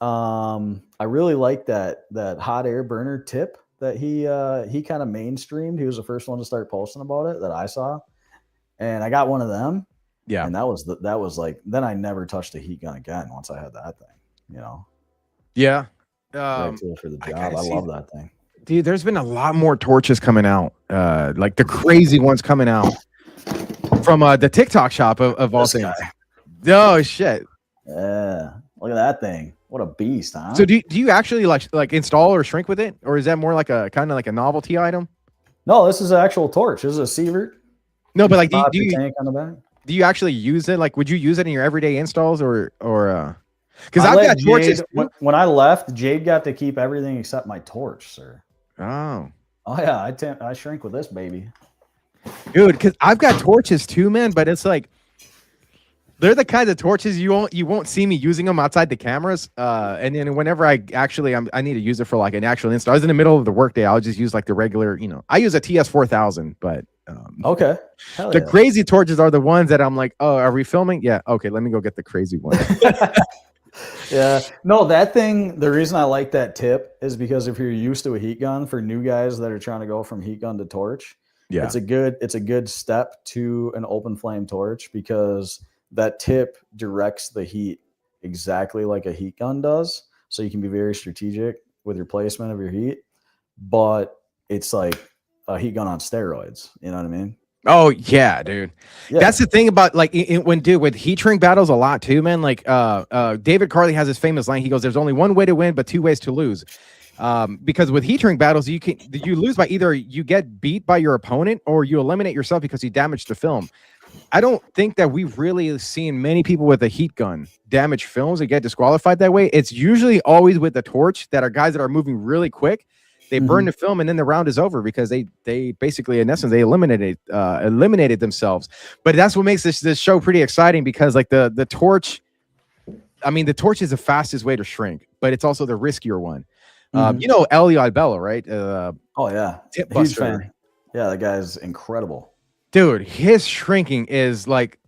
I really like that hot air burner tip that he kind of mainstreamed. He was the first one to start posting about it that I saw, and I got one of them. Yeah, and that was like, then I never touched a heat gun again once I had that thing. You know. Yeah. Right for the job. I love that thing. Dude, there's been a lot more torches coming out, like the crazy ones coming out from the TikTok shop of all things. Oh shit! Yeah, look at that thing. What a beast, huh? So do you actually like install or shrink with it, or is that more like a kind of like a novelty item? No, this is an actual torch. This is a Sievert. No, but like, do you tank on the back? Do you actually use it? Like, would you use it in your everyday installs or? Because I've got torches. When I left, Jade got to keep everything except my torch, sir. Oh yeah, I shrink with this baby, dude. Because I've got torches too, man. But it's like they're the kinds of torches you won't see me using them outside the cameras. And then whenever I need to use it for like an actual install. I was in the middle of the workday. I'll just use like the regular. I use a TS 4000, but okay. The crazy torches are the ones that I'm like, oh, are we filming? Yeah. Okay, let me go get the crazy one. Yeah, no, that thing, the reason I like that tip is because if you're used to a heat gun, for new guys that are trying to go from heat gun to torch, it's a good step to an open flame torch, because that tip directs the heat exactly like a heat gun does. So you can be very strategic with your placement of your heat, but it's like a heat gun on steroids. You know what I mean? Oh yeah, dude. Yeah. That's the thing about like with heat shrink battles a lot too, man. Like David Carley has this famous line. He goes, "There's only one way to win, but two ways to lose." Because with heat shrink battles, you lose by either you get beat by your opponent or you eliminate yourself because you damaged the film. I don't think that we've really seen many people with a heat gun damage films and get disqualified that way. It's usually always with the torch that are guys that are moving really quick. They burn the film and then the round is over because they basically, in essence, they eliminated themselves. But that's what makes this show pretty exciting, because like the torch, I mean, the torch is the fastest way to shrink, but it's also the riskier one. You know Elliot Bello, right? Oh yeah, huge fan. Yeah, that guy's incredible, dude. His shrinking is like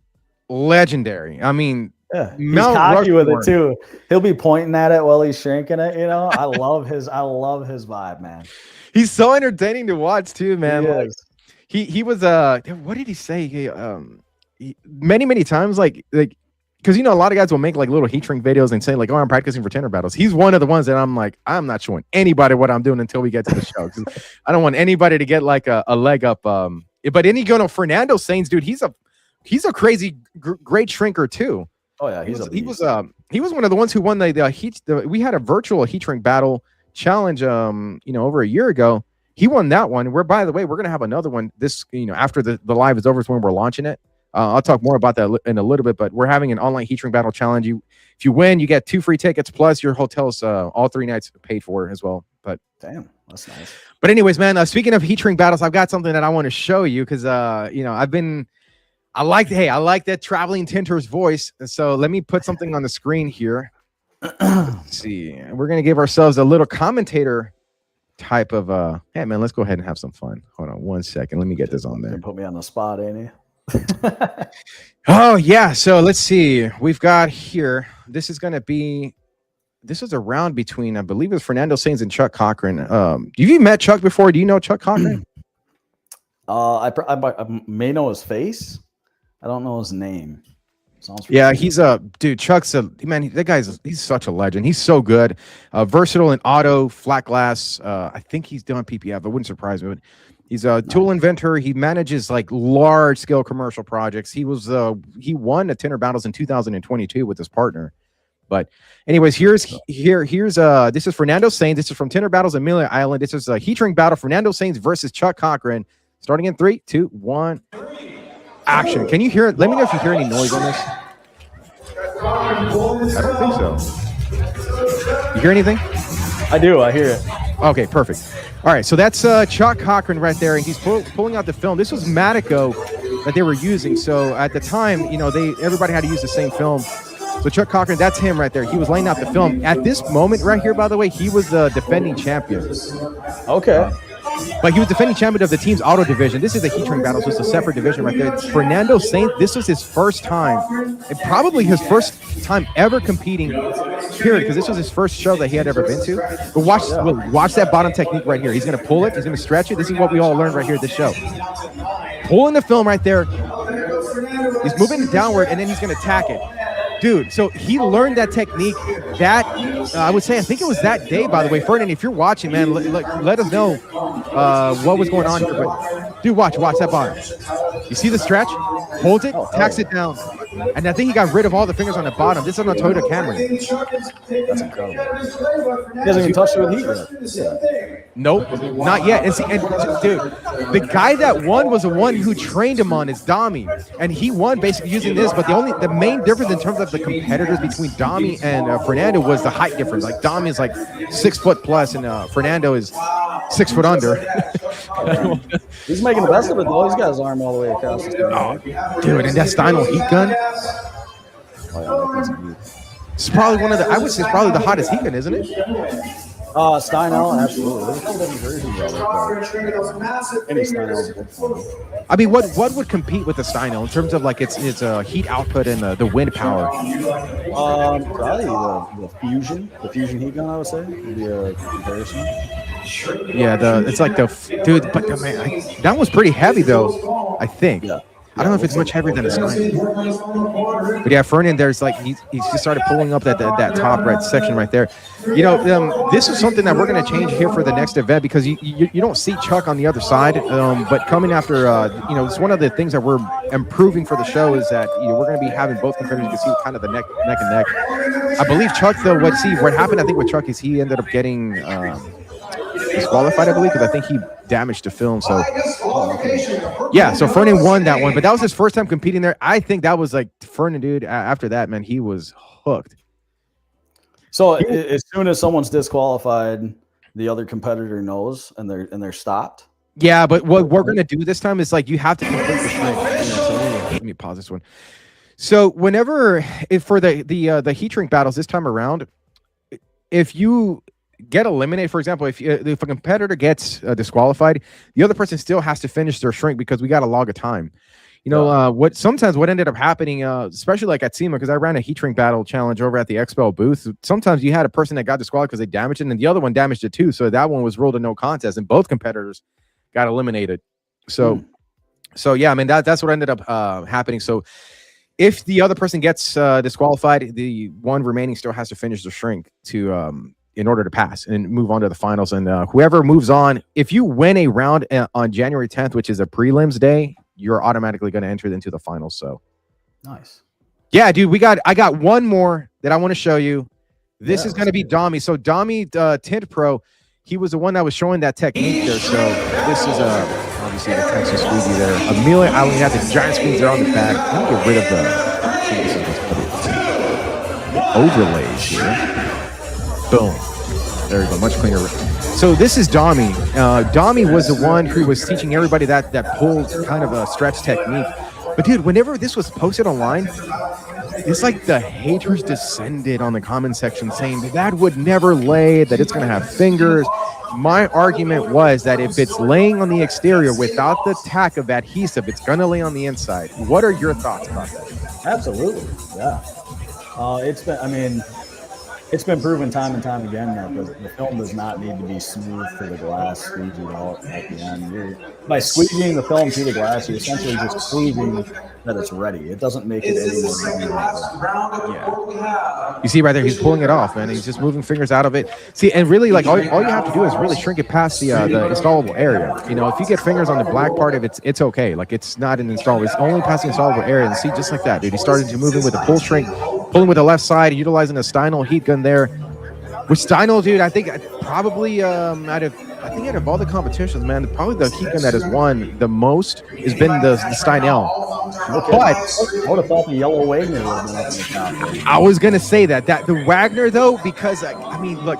legendary. I mean, yeah, he's cocky with it too. He'll be pointing at it while he's shrinking it. You know, I love his vibe, man. He's so entertaining to watch too, man. He was what did he say? He many times like because a lot of guys will make like little heat shrink videos and say like, oh, I'm practicing for Tinter Battles. He's one of the ones that I'm like, I'm not showing anybody what I'm doing until we get to the show. I don't want anybody to get like a leg up. But then Fernando Sains, dude, he's a crazy great shrinker too. Oh yeah, he was one of the ones who won we had a virtual heat shrink battle challenge over a year ago. He won that one. By the way, we're gonna have another one this after the live is over, is when we're launching it. I'll talk more about that in a little bit, but we're having an online heat shrink battle challenge. If you win, you get 2 free tickets plus your hotel's all 3 nights paid for as well. But damn, that's nice. But anyways, man, speaking of heat shrink battles, I've got something that I want to show you because I like that Traveling Tinter's voice. So let me put something on the screen here. Let's see. We're going to give ourselves a little commentator type of, hey, man, let's go ahead and have some fun. Hold on 1 second. Let me get this on there. Put me on the spot, ain't you? Oh, yeah. So let's see. We've got here. This is a round between, I believe it's Fernando Sains and Chuck Cochran. Have you met Chuck before? Do you know Chuck Cochran? I may know his face. I don't know his name. Yeah, he's dude. Chuck's he's such a legend. He's so good, versatile in auto, flat glass. I think he's done PPF. It wouldn't surprise me. But he's a tool inventor. He manages like large scale commercial projects. He won the Tinter Battles in 2022 with his partner. But anyways, here's this is Fernando Sains. This is from Tinter Battles Amelia Island. This is a heat shrink battle. Fernando Sains versus Chuck Cochran. Starting in 3, 2, 1. Action. Can you hear it? Let me know if you hear any noise on this. I don't think so. You hear anything? I do. I hear it. Okay, perfect. All right, so that's Chuck Cochran right there, and he's pulling out the film. This was Matico that they were using. So at the time, you know, everybody had to use the same film. So Chuck Cochran, that's him right there. He was laying out the film. At this moment right here, by the way, he was the defending champion. Okay. But he was defending champion of the team's auto division. This is the heat train battles. So it's a separate division right there. Fernando Saint, this was his first time, and probably his first time ever competing, period, because this was his first show that he had ever been to. But watch that bottom technique right here. He's going to pull it. He's going to stretch it. This is what we all learned right here at this show. Pulling the film right there. He's moving it downward, and then he's going to tack it. Dude, so he learned that technique that, I would say, I think it was that day, by the way. Ferdinand, if you're watching, man, let us know what was going on here. But, dude, watch that bottom. You see the stretch? Holds it, tacks it down. And I think he got rid of all the fingers on the bottom. This is on a Toyota Camry. That's incredible. He hasn't even touched it with heat yet. Nope, not yet. And dude, the guy that won was the one who trained him on is Dami, and he won basically using this. But the main difference in terms of the competitors between Dami and Fernando was the height difference. Like Dami is like 6 foot plus, and Fernando is 6 foot under. He's making the best of it though. He's got his arm all the way across the screen. Oh, dude, and that Steino heat gun. It's probably one of the. I would say it's probably the hottest heat gun, isn't it? Steino, absolutely. There's a couple different versions of it. Any Steino is good for me. I mean, what would compete with the Steino in terms of like its heat output and the wind power? Probably the fusion heat gun, I would say, would be a comparison. Yeah, it's like dude, but man, that was pretty heavy though. I think. Yeah. I don't know if it's much heavier than a Steino. But yeah, Fernan, there's like he's just started pulling up that top right section right there. You know, this is something that we're going to change here for the next event because you don't see Chuck on the other side. But coming after, you know, it's one of the things that we're improving for the show is that we're going to be having both competitors. You can see kind of the neck and neck. I believe Chuck though. What happened? I think with Chuck is he ended up getting disqualified, I believe, because I think he damaged the film. So yeah, so Fernan won that one, but that was his first time competing there. I think that was like Fernan, dude. After that, man, he was hooked. So as soon as someone's disqualified, the other competitor knows, and they're stopped. Yeah, but what we're gonna do this time is like you have to complete the strength. So let me pause this one. So whenever for the heat shrink battles this time around, if you get eliminated, for example, if a competitor gets disqualified, the other person still has to finish their shrink because we got a log of time. You know, what ended up happening, especially like at SEMA, because I ran a heat shrink battle challenge over at the Expo booth. Sometimes you had a person that got disqualified because they damaged it, and the other one damaged it too. So that one was ruled a no contest, and both competitors got eliminated. So yeah, I mean that's what ended up happening. So if the other person gets disqualified, the one remaining still has to finish the shrink to in order to pass and move on to the finals. And whoever moves on, if you win a round on January 10th, which is a prelims day, you're automatically going to enter into the finals. So nice. Yeah, dude, I got one more that I want to show you. This is going to be Dami. So Dami, Tint Pro, he was the one that was showing that technique there. So this is obviously the Texas Squeegee there. Amelia, I only have the giant screens there on the back. I'm going to get rid of the overlays here. Boom. There we go. Much cleaner. So this is Dami. Dami was the one who was teaching everybody that pull kind of a stretch technique. But dude, whenever this was posted online, it's like the haters descended on the comment section saying that would never lay, that it's going to have fingers. My argument was that if it's laying on the exterior without the tack of adhesive, it's going to lay on the inside. What are your thoughts about that? Absolutely. Yeah. It's been proven time and time again that the film does not need to be smooth for the glass squeegeed out at the end. By squeegeeing the film through the glass, you're essentially just proving that it's ready. It doesn't make it any more. Yeah. You see right there, he's pulling it off, man. He's just moving fingers out of it. See, and really, like all you have to do is really shrink it past the installable area. You know, if you get fingers on the black part of it, it's okay. Like it's not an installable. It's only past the installable area. And see, just like that, dude. He started to move in with a pull shrink, pulling with the left side, utilizing a Steino heat gun there. Which Steino, dude, I think probably out of I think out of all the competitions, man, probably the heat gun that has won the most has been the Steinel. Okay. But I would have thought the yellow Wagner would have been up in the top. I was gonna say that the Wagner though, because I mean, look,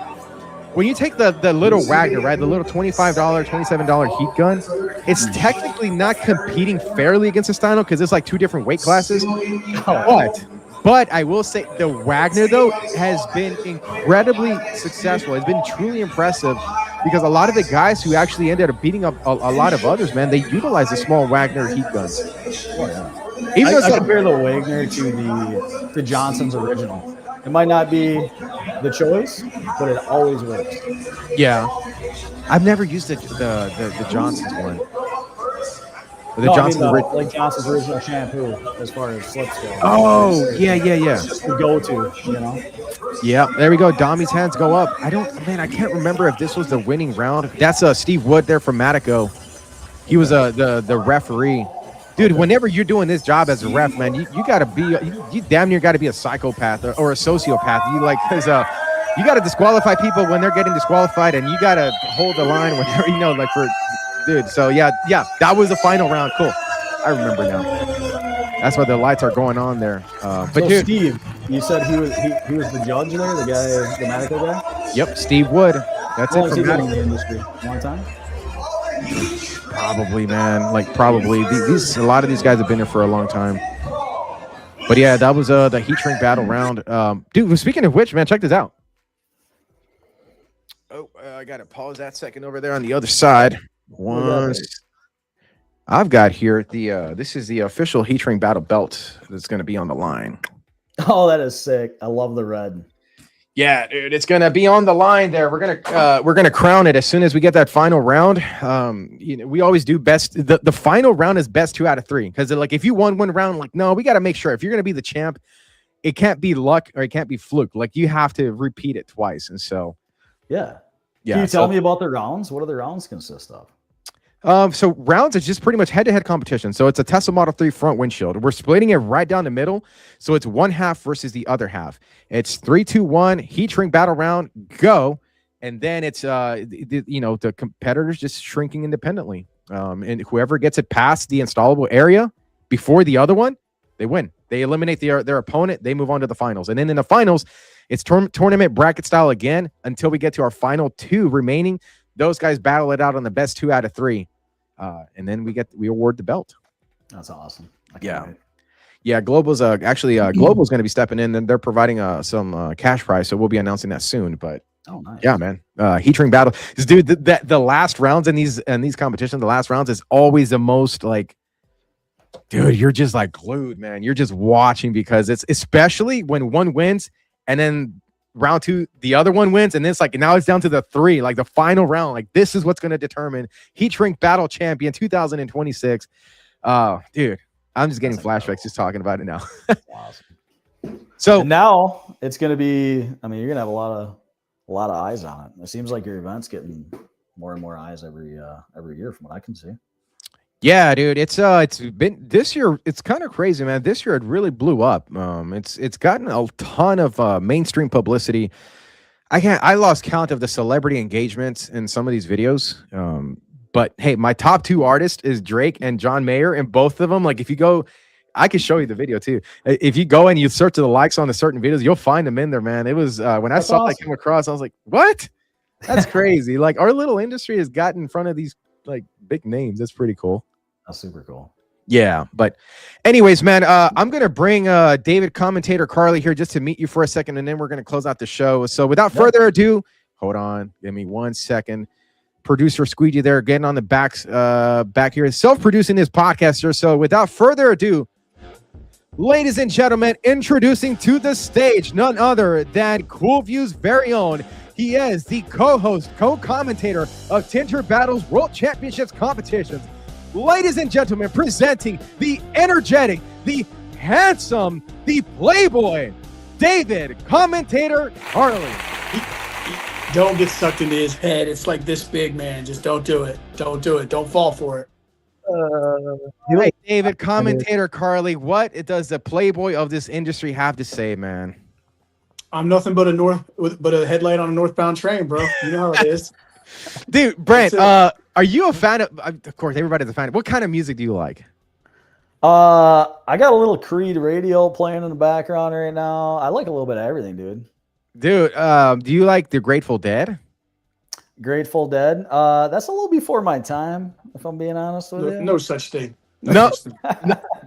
when you take the little Wagner, right, the little $25, $27 heat gun, it's technically not competing fairly against the Steinel because it's like two different weight classes. But I will say the Wagner though has been incredibly successful. It's been truly impressive because a lot of the guys who actually ended up beating up a lot of others, man, they utilize the small Wagner heat guns. Oh, yeah. Even I compare the Wagner to the Johnson's original. It might not be the choice, but it always works. Yeah, I've never used the Johnson's one. Like Johnson's original shampoo, as far as slips go. Oh, yeah. It's just the go-to, you know. Yeah, there we go. Dommy's hands go up. I can't remember if this was the winning round. That's Steve Wood there from Matico. He was the referee. Dude, whenever you're doing this job as a ref, man, you gotta be you damn near gotta be a psychopath or a sociopath. Because you gotta disqualify people when they're getting disqualified, and you gotta hold the line whenever dude. So yeah, that was the final round. Cool, I remember now. That's why the lights are going on there. But so dude, Steve, you said he was the judge there, the guy, the Matico guy. Yep, Steve Wood. That's it from Matico. In the industry. Long time. Probably, man. Probably. A lot of these guys have been here for a long time. But yeah, that was the heat shrink battle round. Dude, speaking of which, man, check this out. Oh, I gotta pause that second over there on the other side. I've got here this is the official heat shrink battle belt that's gonna be on the line. Oh, that is sick. I love the red. Yeah, dude, it's gonna be on the line there. We're gonna crown it as soon as we get that final round. We always do best. The final round is best 2 out of 3 because if you won one round, no, we got to make sure if you're gonna be the champ, it can't be luck or it can't be fluke. You have to repeat it twice. And so, yeah. Can you tell me about the rounds? What do the rounds consist of? So rounds is just pretty much head-to-head competition. So it's a Tesla Model 3 front windshield. We're splitting it right down the middle. So it's one half versus the other half. It's 3, 2, 1, heat shrink battle round, go. And then it's, the competitors just shrinking independently. And whoever gets it past the installable area before the other one, they win. They eliminate their opponent. They move on to the finals. And then in the finals, it's tournament bracket style again until we get to our final 2 remaining. Those guys battle it out on the best 2 out of 3. And then we award the belt. That's awesome. Yeah. Global's Global's going to be stepping in, and they're providing some cash prize. So we'll be announcing that soon. But nice. Yeah, man. Heat shrink battle. Dude, the last rounds in these competitions, the last rounds is always the most dude, you're just glued, man. You're just watching because it's especially when one wins and then round 2 the other one wins, and then it's now it's down to the 3, the final round. This is what's going to determine heat shrink battle champion 2026. Dude, I'm just getting flashbacks just talking about it now. Awesome. So and now it's going to be, you're going to have a lot of eyes on it. It seems like your event's getting more and more eyes every year from what I can see. Yeah, dude, it's been this year. It's kind of crazy, man. This year it really blew up. It's gotten a ton of mainstream publicity. I lost count of the celebrity engagements in some of these videos. But hey, my top 2 artists is Drake and John Mayer, and both of them. If you go, I can show you the video too. If you go and you search the likes on the certain videos, you'll find them in there, man. It was when I saw that come across, I was like, what? That's crazy. Our little industry has gotten in front of these big names. That's pretty cool. That's super cool. Yeah, but anyways, man, I'm going to bring David Commentator Carly here just to meet you for a second, and then we're going to close out the show. So without further ado, hold on. Give me 1 second. Producer Squeegee there getting on the back here, self-producing his podcast here. So without further ado, ladies and gentlemen, introducing to the stage none other than Cool View's very own. He is the co-host, co-commentator of Tinter Battles World Championships competitions. Ladies and gentlemen, presenting the energetic, the handsome, the playboy, David Commentator Harley. Don't get sucked into his head. It's this big, man. Just don't do it. Don't do it. Don't fall for it. Hey, David Commentator Carly, what does the playboy of this industry have to say, man? I'm nothing but a headlight on a northbound train, bro. You know how it is. Dude, Brent, That's are you a fan of course, everybody's a fan. What kind of music do you like? I got a little Creed radio playing in the background right now. I like a little bit of everything, dude. Dude, do you like the Grateful Dead? Grateful Dead. That's a little before my time, if I'm being honest with you. no such thing. No,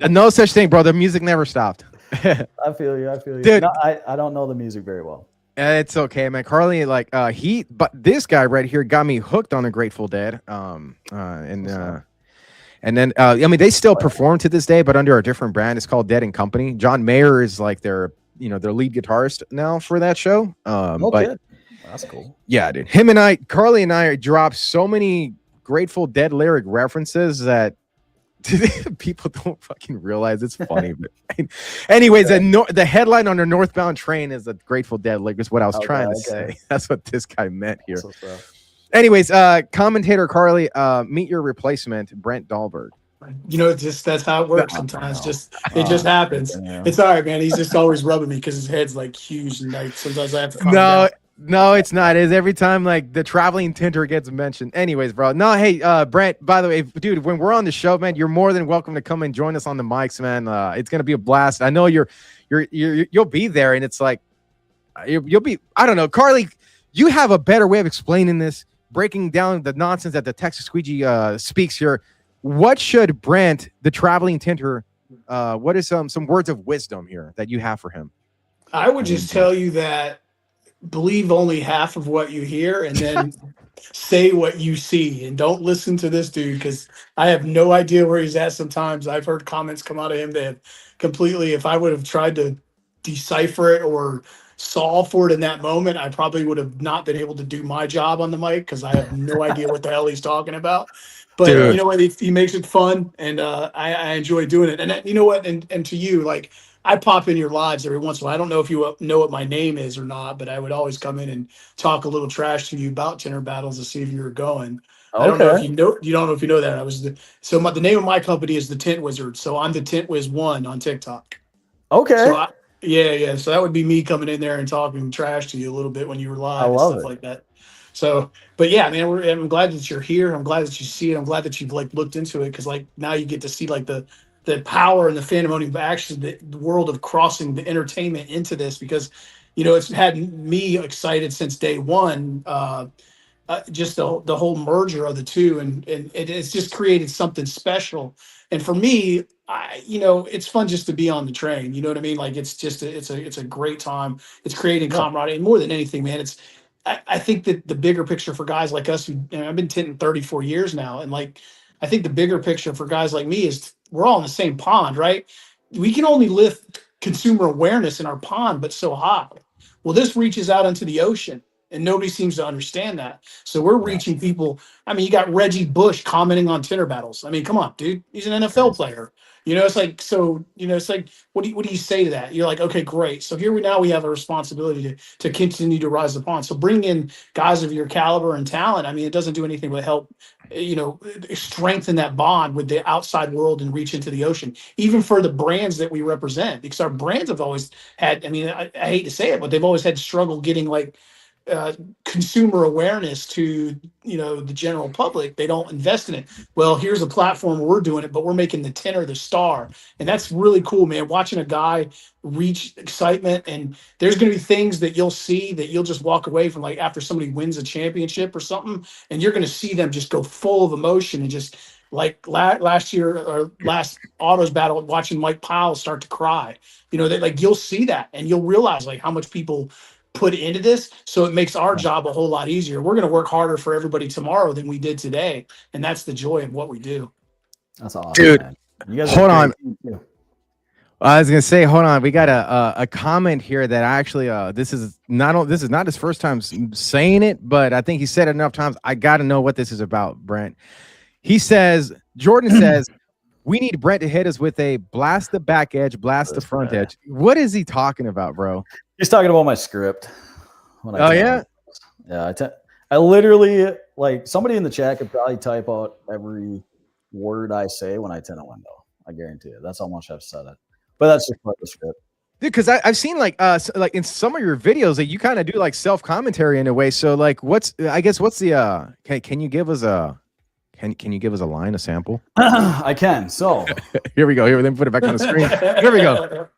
no such thing, bro. The music never stopped. I feel you. Dude. No, I don't know the music very well. It's okay, man. Carly, like but this guy right here got me hooked on the Grateful Dead. And then I mean, they still perform to this day, but under a different brand. It's called Dead and Company. John Mayer is like their lead guitarist now for that show. But that's cool. Yeah, dude. Carly and I dropped so many Grateful Dead lyric references that people don't fucking realize it's funny. But anyways, the headline on the northbound train is the Grateful Dead lyric is what I was trying to say. That's what this guy meant here. Anyways, commentator Carly, meet your replacement, Brent Dahlberg. That's how it works sometimes. It just happens. Yeah. It's all right, man. He's just always rubbing me because his head's like huge and like sometimes I have to calm down. No, it's not. It's every time like the Traveling Tinter gets mentioned. Anyways, bro. No, hey, Brent, by the way, dude, when we're on the show, man, you're more than welcome to come and join us on the mics, man. It's gonna be a blast. I know you'll be there, and it's like you'll be. I don't know, Carly. You have a better way of explaining this, breaking down the nonsense that the Texas Squeegee speaks here. What should Brent, the Traveling Tinter, what is some words of wisdom here that you have for him? I would just tell you that believe only half of what you hear and then say what you see, and don't listen to this dude because I have no idea where he's at. Sometimes I've heard comments come out of him that have completely, if I would have tried to decipher it or solve for it in that moment, I probably would have not been able to do my job on the mic because I have no idea what the hell he's talking about. But dude, you know what, he makes it fun, and I enjoy doing it. And you know what, and to you, like, I pop in your lives every once in a while. I don't know if you know what my name is or not, but I would always come in and talk a little trash to you about Tinter Battles to see if you were going. Okay. I don't know if you know. You don't know if you know that. The name of my company is the Tint Wizard. So I'm the Tint Wiz 1 on TikTok. Okay. So yeah. So that would be me coming in there and talking trash to you a little bit when you were live and stuff like that. So, but yeah, man, I'm glad that you're here. I'm glad that you see it. I'm glad that you've like looked into it because like now you get to see like the power and the pandemonium of action, the world of crossing the entertainment into this, because, it's had me excited since day one, just the whole merger of the two. And it's just created something special. And for me, it's fun just to be on the train. You know what I mean? Like, it's just, it's a great time. It's creating camaraderie. And more than anything, man, I think that the bigger picture for guys like us, I've been tinting 34 years now. And like, I think the bigger picture for guys like me is we're all in the same pond, right? We can only lift consumer awareness in our pond, but so high. Well, this reaches out into the ocean, and nobody seems to understand that. So we're reaching people. I mean, you got Reggie Bush commenting on Tinter Battles. I mean, come on, dude. He's an NFL player. It's like, so, it's like, what do you say to that? You're like, okay, great. So here we have a responsibility to continue to rise the pond. So bring in guys of your caliber and talent. I mean, it doesn't do anything but help, strengthen that bond with the outside world and reach into the ocean, even for the brands that we represent, because our brands have always had, I mean, I hate to say it, but they've always had struggle getting like consumer awareness to the general public. They don't invest in it. Well, here's a platform where we're doing it, but we're making the Tinter the star, and that's really cool, man. Watching a guy reach excitement, and there's going to be things that you'll see that you'll just walk away from, like after somebody wins a championship or something, and you're going to see them just go full of emotion and just like last year or last autos battle, watching Mike Powell start to cry. That like you'll see that, and you'll realize like how much people put into this. So it makes our job a whole lot easier. We're going to work harder for everybody tomorrow than we did today. And that's the joy of what we do. That's awesome, dude. Man. You guys hold on. I was going to say, hold on. We got a comment here that actually, this is not his first time saying it, but I think he said it enough times. I got to know what this is about, Brent. He says, Jordan says, we need Brent to hit us with a blast the back edge, blast the front edge. What is he talking about, bro? He's talking about my script. Yeah? Yeah. I literally, like, somebody in the chat could probably type out every word I say when I tint a window. I guarantee you. That's how much I've said it. But that's just part of the script. Dude, because I've seen like like in some of your videos that you kind of do like self commentary in a way. So like, what's the can you give us a can you give us a line, a sample? I can. So here we go. Here, then put it back on the screen. Here we go.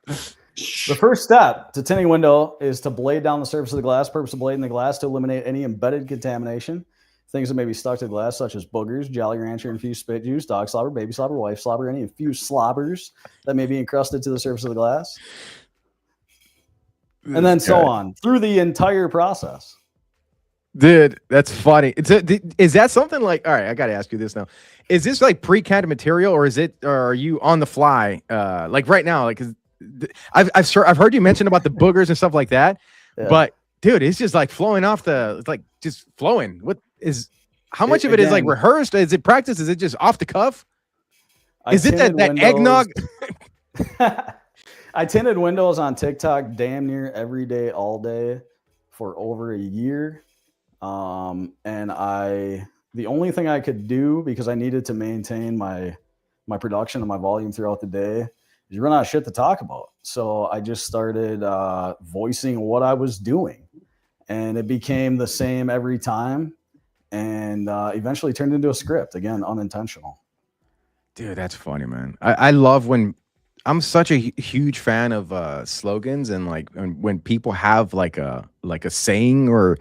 The first step to tinting a window is to blade down the surface of the glass. Purpose of blading the glass to eliminate any embedded contamination. Things that may be stuck to the glass, such as boogers, Jolly Rancher infused spit juice, dog slobber, baby slobber, wife slobber, any infused slobbers that may be encrusted to the surface of the glass. And then so on through the entire process. Dude, that's funny. Is that something like, all right, I got to ask you this now. Is this like pre-canned material or are you on the fly? Like right now, like I've heard you mention about the boogers and stuff like that, but dude, it's just like flowing off it's like just flowing. How much of it is like rehearsed? Is it practice? Is it just off the cuff? Is it that eggnog? I tinted windows on TikTok damn near every day, all day for over a year. And the only thing I could do, because I needed to maintain my production and my volume throughout the day, is you run out of shit to talk about. So I just started voicing what I was doing, and it became the same every time, and eventually turned into a script. Again, unintentional. Dude, that's funny, man. I love when I'm such a huge fan of slogans and like when people have like a saying or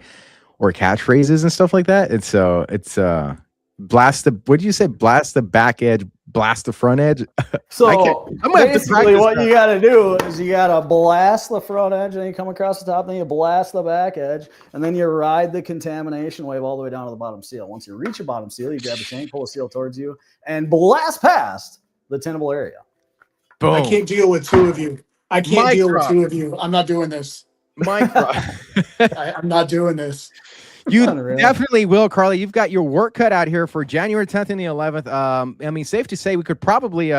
catchphrases and stuff like that. It's blast the, what did you say? Blast the back edge, blast the front edge. So I'm gonna basically what you got to do is you got to blast the front edge, and then you come across the top, then you blast the back edge, and then you ride the contamination wave all the way down to the bottom seal. Once you reach the bottom seal, you grab the shank, pull the seal towards you, and blast past the tintable area. Boom. I can't deal with two of you. I can't deal with two of you. I'm not doing this. I'm not doing this. You definitely will, Carly. You've got your work cut out here for January 10th and the 11th. I mean, safe to say we could probably,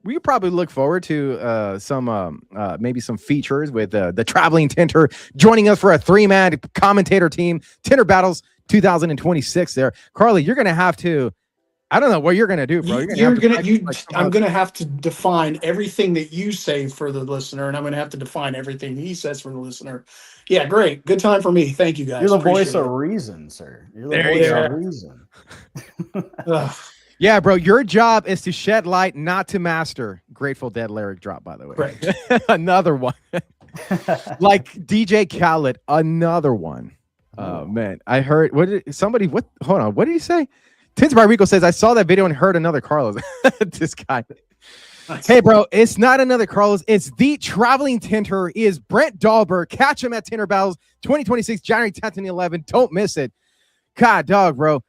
we could probably look forward to maybe some features with the Traveling Tinter joining us for a 3-man commentator team, Tinter Battles 2026 there. Carly, you're going to have to, I don't know what you're going to do, bro. I'm going to have to define everything that you say for the listener, and I'm going to have to define everything he says for the listener. Yeah, great. Good time for me. Thank you, guys. You're the voice of reason, sir. You're the voice of reason. Yeah, bro. Your job is to shed light, not to master. Grateful Dead lyric drop, by the way. Right. Another one. Like DJ Khaled, another one. Oh, man. I heard, hold on. What did he say? Tinter Rico says, I saw that video and heard another Carlos. This guy. Hey, bro, it's not another Carlos. It's the Traveling Tinter. He is Brent Dahlberg. Catch him at Tinter Battles 2026, January 10th and 11th. Don't miss it. God, dog, bro.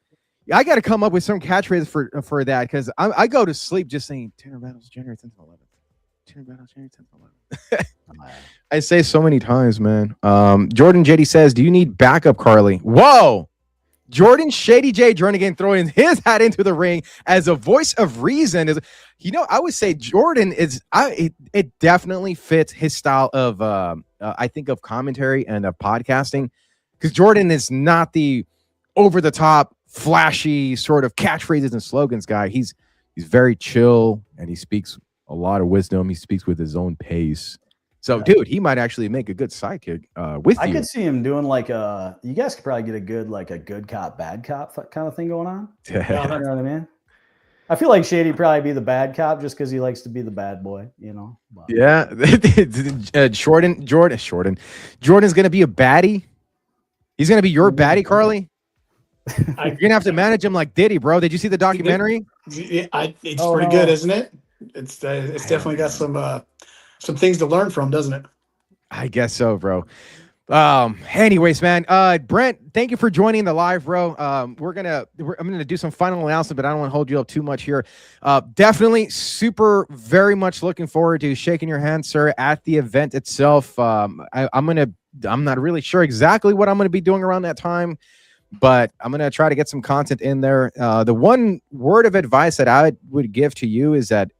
I got to come up with some catchphrases for that because I go to sleep just saying Tinter Battles, January 10th and 11th. Tinter Battles, January 10th and 11th. I say so many times, man. Jordan JD says, do you need backup, Carly? Whoa. Jordan Shady J Jernigan throwing his hat into the ring as a voice of reason. I would say Jordan is. It definitely fits his style of. I think of commentary and of podcasting, because Jordan is not the over the top, flashy sort of catchphrases and slogans guy. He's very chill and he speaks a lot of wisdom. He speaks with his own pace. So, dude, he might actually make a good sidekick with you. I could see him doing like you guys could probably get a good cop, bad cop kind of thing going on. You know what I mean? I feel like Shady'd probably be the bad cop just because he likes to be the bad boy, you know? But. Yeah. Jordan's going to be a baddie. He's going to be your baddie, Carly. You're going to have to manage him like Diddy, bro. Did you see the documentary? It's pretty good, isn't it? It's definitely got some things to learn from, doesn't it? I guess so, bro. Anyways, man, Brent, thank you for joining the live, bro. I'm gonna do some final announcement, but I don't want to hold you up too much here. Definitely very much looking forward to shaking your hand, sir, at the event itself. I'm not really sure exactly what I'm gonna be doing around that time, but I'm gonna try to get some content in there. The one word of advice that I would give to you is that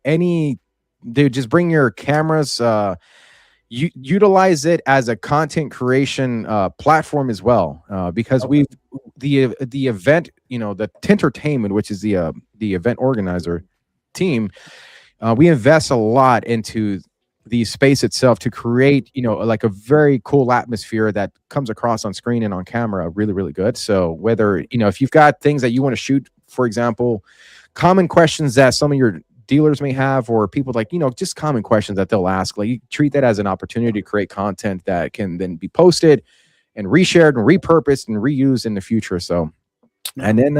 dude, just bring your cameras. Utilize it as a content creation platform as well, because the event, the Tintertainment, which is the event organizer team, we invest a lot into the space itself to create, you know, like a very cool atmosphere that comes across on screen and on camera really, really good. So whether, you know, if you've got things that you want to shoot, for example, common questions that some of your dealers may have, or people like, you know, just common questions that they'll ask, like you treat that as an opportunity to create content that can then be posted and reshared and repurposed and reused in the future. So, and then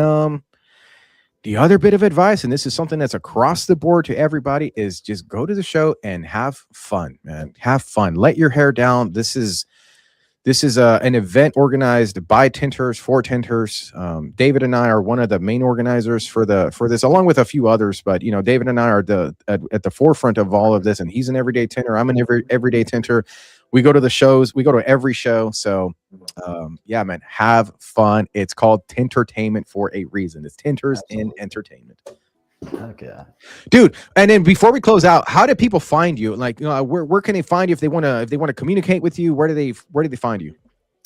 the other bit of advice, and this is something that's across the board to everybody, is just go to the show and have fun, man. Have fun. Let your hair down. This is an event organized by Tinters for Tinters. David and I are one of the main organizers for this, along with a few others. But you know, David and I are at the forefront of all of this, and he's an everyday Tinter. I'm an everyday Tinter. We go to the shows. We go to every show. So, yeah, man, have fun. It's called Tintertainment for a reason. It's Tinters in Entertainment. Okay, dude. And then before we close out, how do people find you? Like, where can they find you if they want to communicate with you? Where do they find you?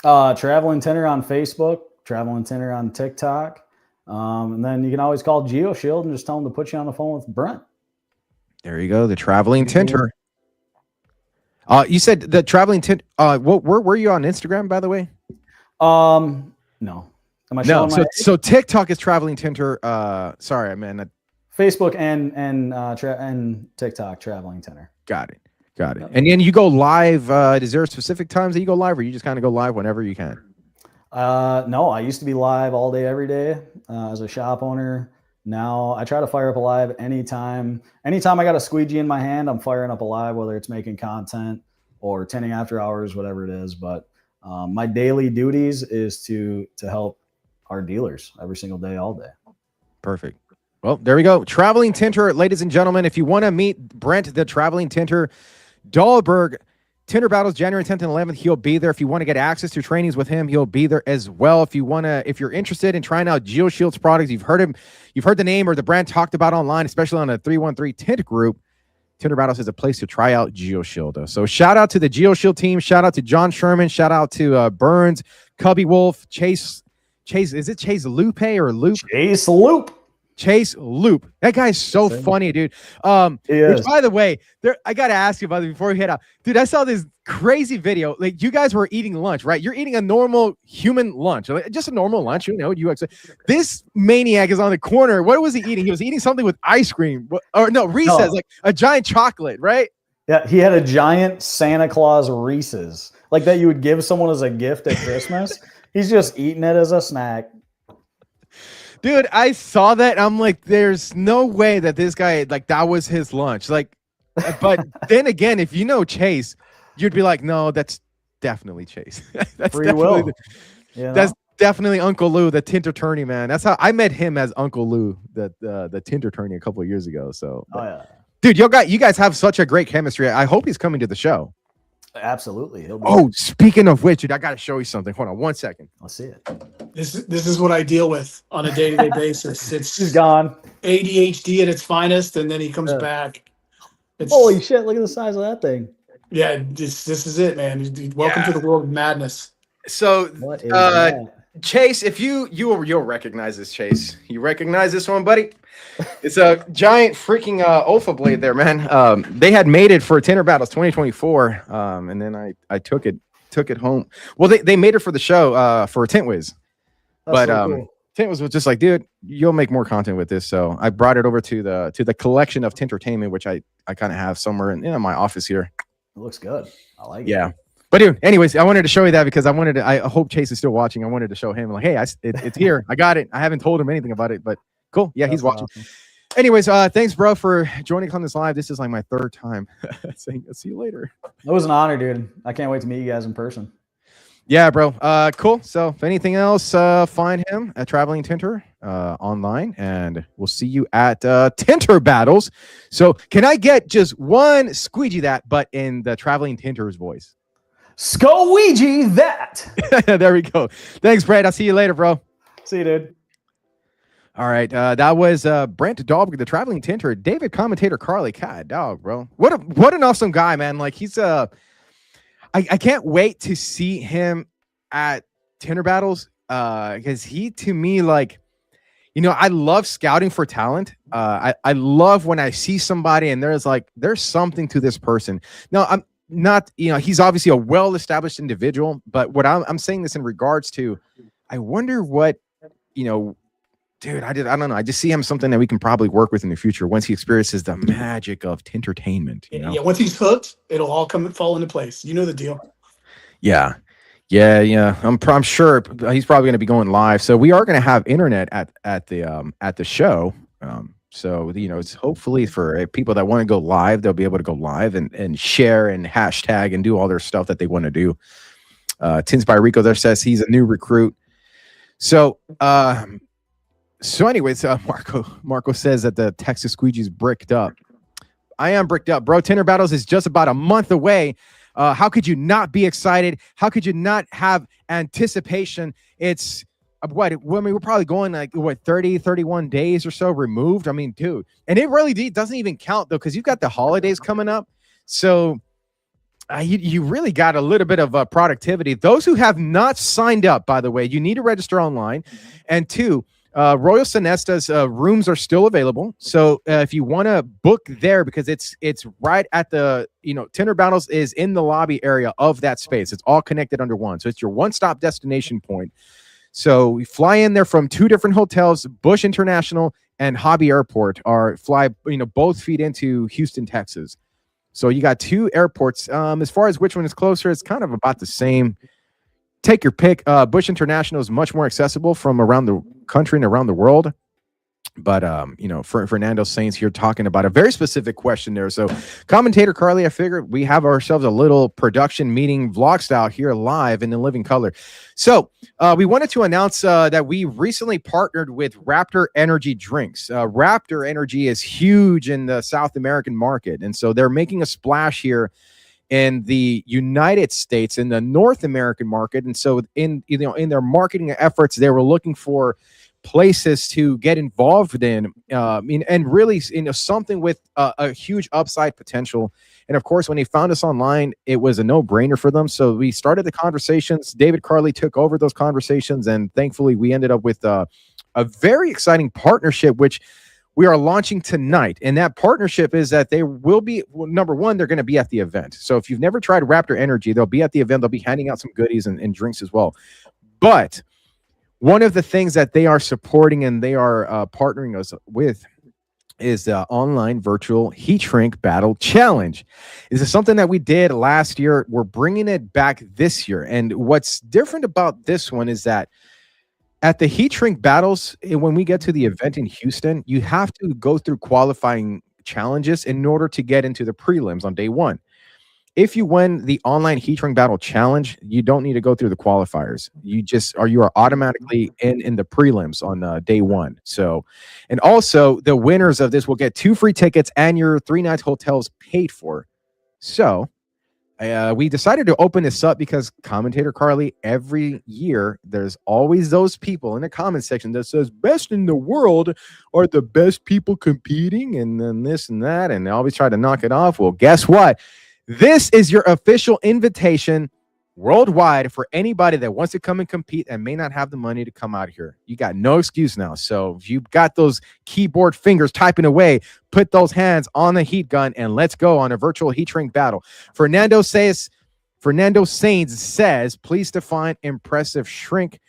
Traveling Tinter on Facebook, Traveling Tinter on TikTok, and then you can always call Geoshield and just tell them to put you on the phone with Brent. There you go, the Traveling Tinter. You said the Traveling Tinter. Where were you on Instagram, by the way? No. Am I showing so TikTok is Traveling Tinter. Sorry, man. Facebook and TikTok, Traveling Tinter. Got it. Yep. And then you go live. Is there specific times that you go live, or you just kind of go live whenever you can? No, I used to be live all day, every day as a shop owner. Now I try to fire up a live anytime. Anytime I got a squeegee in my hand, I'm firing up a live, whether it's making content or tinting after hours, whatever it is. But my daily duties is to help our dealers every single day, all day. Perfect. Well, there we go. Traveling Tinter, ladies and gentlemen. If you want to meet Brent, the Traveling Tinter, Dahlberg, Tinter Battles, January 10th and 11th, he'll be there. If you want to get access to trainings with him, he'll be there as well. If you're interested in trying out Geoshield's products, you've heard the name or the brand talked about online, especially on the 313 Tint group, Tinter Battles is a place to try out Geoshield. So shout out to the Geoshield team. Shout out to John Sherman. Shout out to Burns, Cubby Wolf, Chase. Is it Chase Lupe or Loop? Chase Loop. That guy's so funny, dude. Which, by the way, I gotta ask you about it before we head out. Dude, I saw this crazy video. Like, you guys were eating lunch, right? You're eating a normal human lunch, like, just a normal lunch, you know. This maniac is on the corner. What was he eating? He was eating something with ice cream, or no, Reese's, like a giant chocolate, right? Yeah, he had a giant Santa Claus Reese's, like that you would give someone as a gift at Christmas. He's just eating it as a snack. Dude, I saw that. I'm like, there's no way that this guy, like, that was his lunch. Like, but then again, if you know Chase, you'd be like, no, that's definitely Chase. That's Free definitely will. That's definitely Uncle Lou, the Tinter Tourney, man. That's how I met him, as Uncle Lou, the Tinter Tourney, a couple of years ago. So, dude, you guys have such a great chemistry. I hope he's coming to the show. Absolutely. Speaking of which, dude, I got to show you something. Hold on 1 second. I'll see it. This is what I deal with on a day-to-day basis. He's gone. ADHD at its finest, and then he comes back. Holy shit, look at the size of that thing. Yeah, this is it, man. Welcome to the world of madness. So, Chase, if you'll recognize this, Chase. You recognize this one, buddy? It's a giant freaking Olfa blade there, man. They had made it for Tinter Battles 2024, and then I took it home. Well, they made it for the show for Tint Wiz, but so cool. Tint Wiz was just like, dude, you'll make more content with this. So I brought it over to the collection of Tintertainment, which I kind of have somewhere in my office here. It looks good. I like it. Yeah. But dude, anyways, I wanted to show you that because I hope Chase is still watching. I wanted to show him, like, hey, it's here. I got it. I haven't told him anything about it, but cool. Yeah, he's watching. Awesome. Anyways, thanks, bro, for joining on this live. This is like my third time saying I'll see you later. It was an honor, dude. I can't wait to meet you guys in person. Yeah, bro. Cool. So if anything else, find him at Traveling Tinter online, and we'll see you at Tinter Battles. So can I get just one squeegee that, but in the Traveling Tinter's voice? Squeegee that. There we go. Thanks, Brent. I'll see you later, bro. See you, dude. All right, that was Brent Dahlberg, the Traveling Tinter. David commentator Carly, God, dog, bro. What an awesome guy, man. Like, he's I can't wait to see him at Tinter Battles because he, to me, like, You know, I love scouting for talent. I love when I see somebody and there's something to this person. Now, I'm not, he's obviously a well-established individual, but what I'm saying this in regards to, I wonder what, dude, I don't know. I just see him something that we can probably work with in the future once he experiences the magic of Tintertainment. Yeah, once he's hooked, it'll all fall into place. You know the deal. Yeah. I'm sure he's probably going to be going live. So we are going to have internet at the show. So it's hopefully for people that want to go live, they'll be able to go live and share and hashtag and do all their stuff that they want to do. Tins by Rico there says he's a new recruit. So anyways, Marco says that the Texas Squeegee is bricked up. I am bricked up, bro. Tinter Battles is just about a month away. How could you not be excited? How could you not have anticipation? It's we're probably going 30, 31 days or so removed. I mean, dude, and it really doesn't even count though, because you've got the holidays coming up. So you really got a little bit of productivity. Those who have not signed up, by the way, you need to register online. And two, Royal Sonesta's rooms are still available. So if you want to book there, because it's right at the, Tinter Battles is in the lobby area of that space. It's all connected under one. So it's your one-stop destination point. So we fly in there from two different hotels, Bush International and Hobby Airport both feed into Houston, Texas. So you got two airports. As far as which one is closer, it's kind of about the same. Take your pick. Bush International is much more accessible from around the country and around the world. But, Fernando Saints here talking about a very specific question there. So commentator Carly, I figured we have ourselves a little production meeting vlog style here live in the living color. So we wanted to announce that we recently partnered with Raptor Energy Drinks. Raptor Energy is huge in the South American market. And so they're making a splash here in the United States, in the North American market. And so in their marketing efforts, they were looking for places to get involved in, and really, something with a huge upside potential. And of course, when they found us online, it was a no-brainer for them. So we started the conversations. David Carley took over those conversations, and thankfully we ended up with a very exciting partnership, which we are launching tonight. And that partnership is that they will be, number one, they're going to be at the event. So if you've never tried Raptor Energy, they'll be at the event. They'll be handing out some goodies and drinks as well. But one of the things that they are supporting and they are partnering us with is the online virtual heat shrink battle challenge. This is something that we did last year. We're bringing it back this year. And what's different about this one is that at the heat shrink battles, when we get to the event in Houston, you have to go through qualifying challenges in order to get into the prelims on day one. If you win the online heat shrink battle challenge, you don't need to go through the qualifiers. You are automatically in the prelims on day one. So, and also the winners of this will get 2 free tickets and your 3-night hotels paid for. So we decided to open this up because commentator Carly, every year, there's always those people in the comment section that says best in the world are the best people competing and then this and that. And they always try to knock it off. Well, guess what? This is your official invitation worldwide for anybody that wants to come and compete and may not have the money to come out here. You got no excuse now. So if you've got those keyboard fingers typing away, put those hands on the heat gun and let's go on a virtual heat shrink battle. Fernando Sainz says, please define impressive shrink.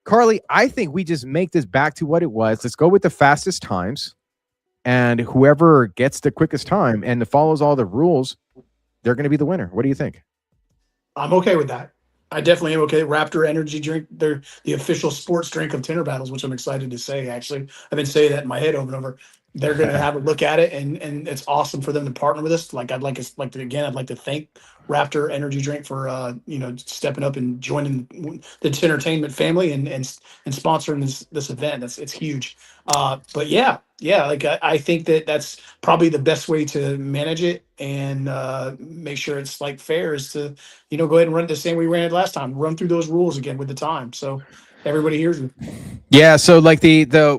Carly, I think we just make this back to what it was. Let's go with the fastest times, and whoever gets the quickest time and follows all the rules, they're going to be the winner. What do you think? I'm okay with that. I definitely am okay. Raptor Energy Drink, they're the official sports drink of Tinter Battles, which I'm excited to say, actually. I've been saying that in my head over and over. They're going to have a look at it, and it's awesome for them to partner with us. I'd like to thank Raptor Energy Drink for stepping up and joining the Tintertainment family and sponsoring this event. It's huge. But yeah, I think that's probably the best way to manage it and make sure it's fair is to go ahead and run it the same way we ran it last time. Run through those rules again with the time. So everybody hears you. Yeah, so like the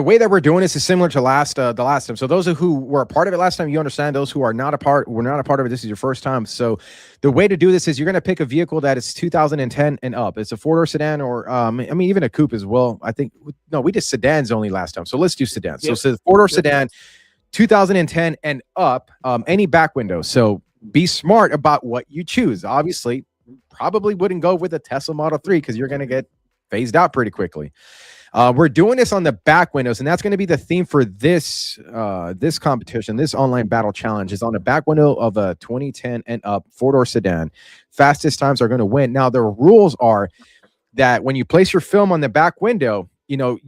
way that we're doing this is similar to the last time. So those who were a part of it last time, you understand. Those who are not a part, were not a part of it, this is your first time. So the way to do this is you're going to pick a vehicle that is 2010 and up. It's a 4-door sedan, or I mean even a coupe as well. I think no, we did sedans only last time. So let's do sedans. Yep. So 4-door sedan, 2010 and up. Any back window. So be smart about what you choose. Obviously, probably wouldn't go with a Tesla Model 3 because you're going to get phased out pretty quickly. We're doing this on the back windows, and that's going to be the theme for this this competition. This online battle challenge is on the back window of a 2010 and up 4-door sedan. Fastest times are going to win. Now, the rules are that when you place your film on the back window, you know,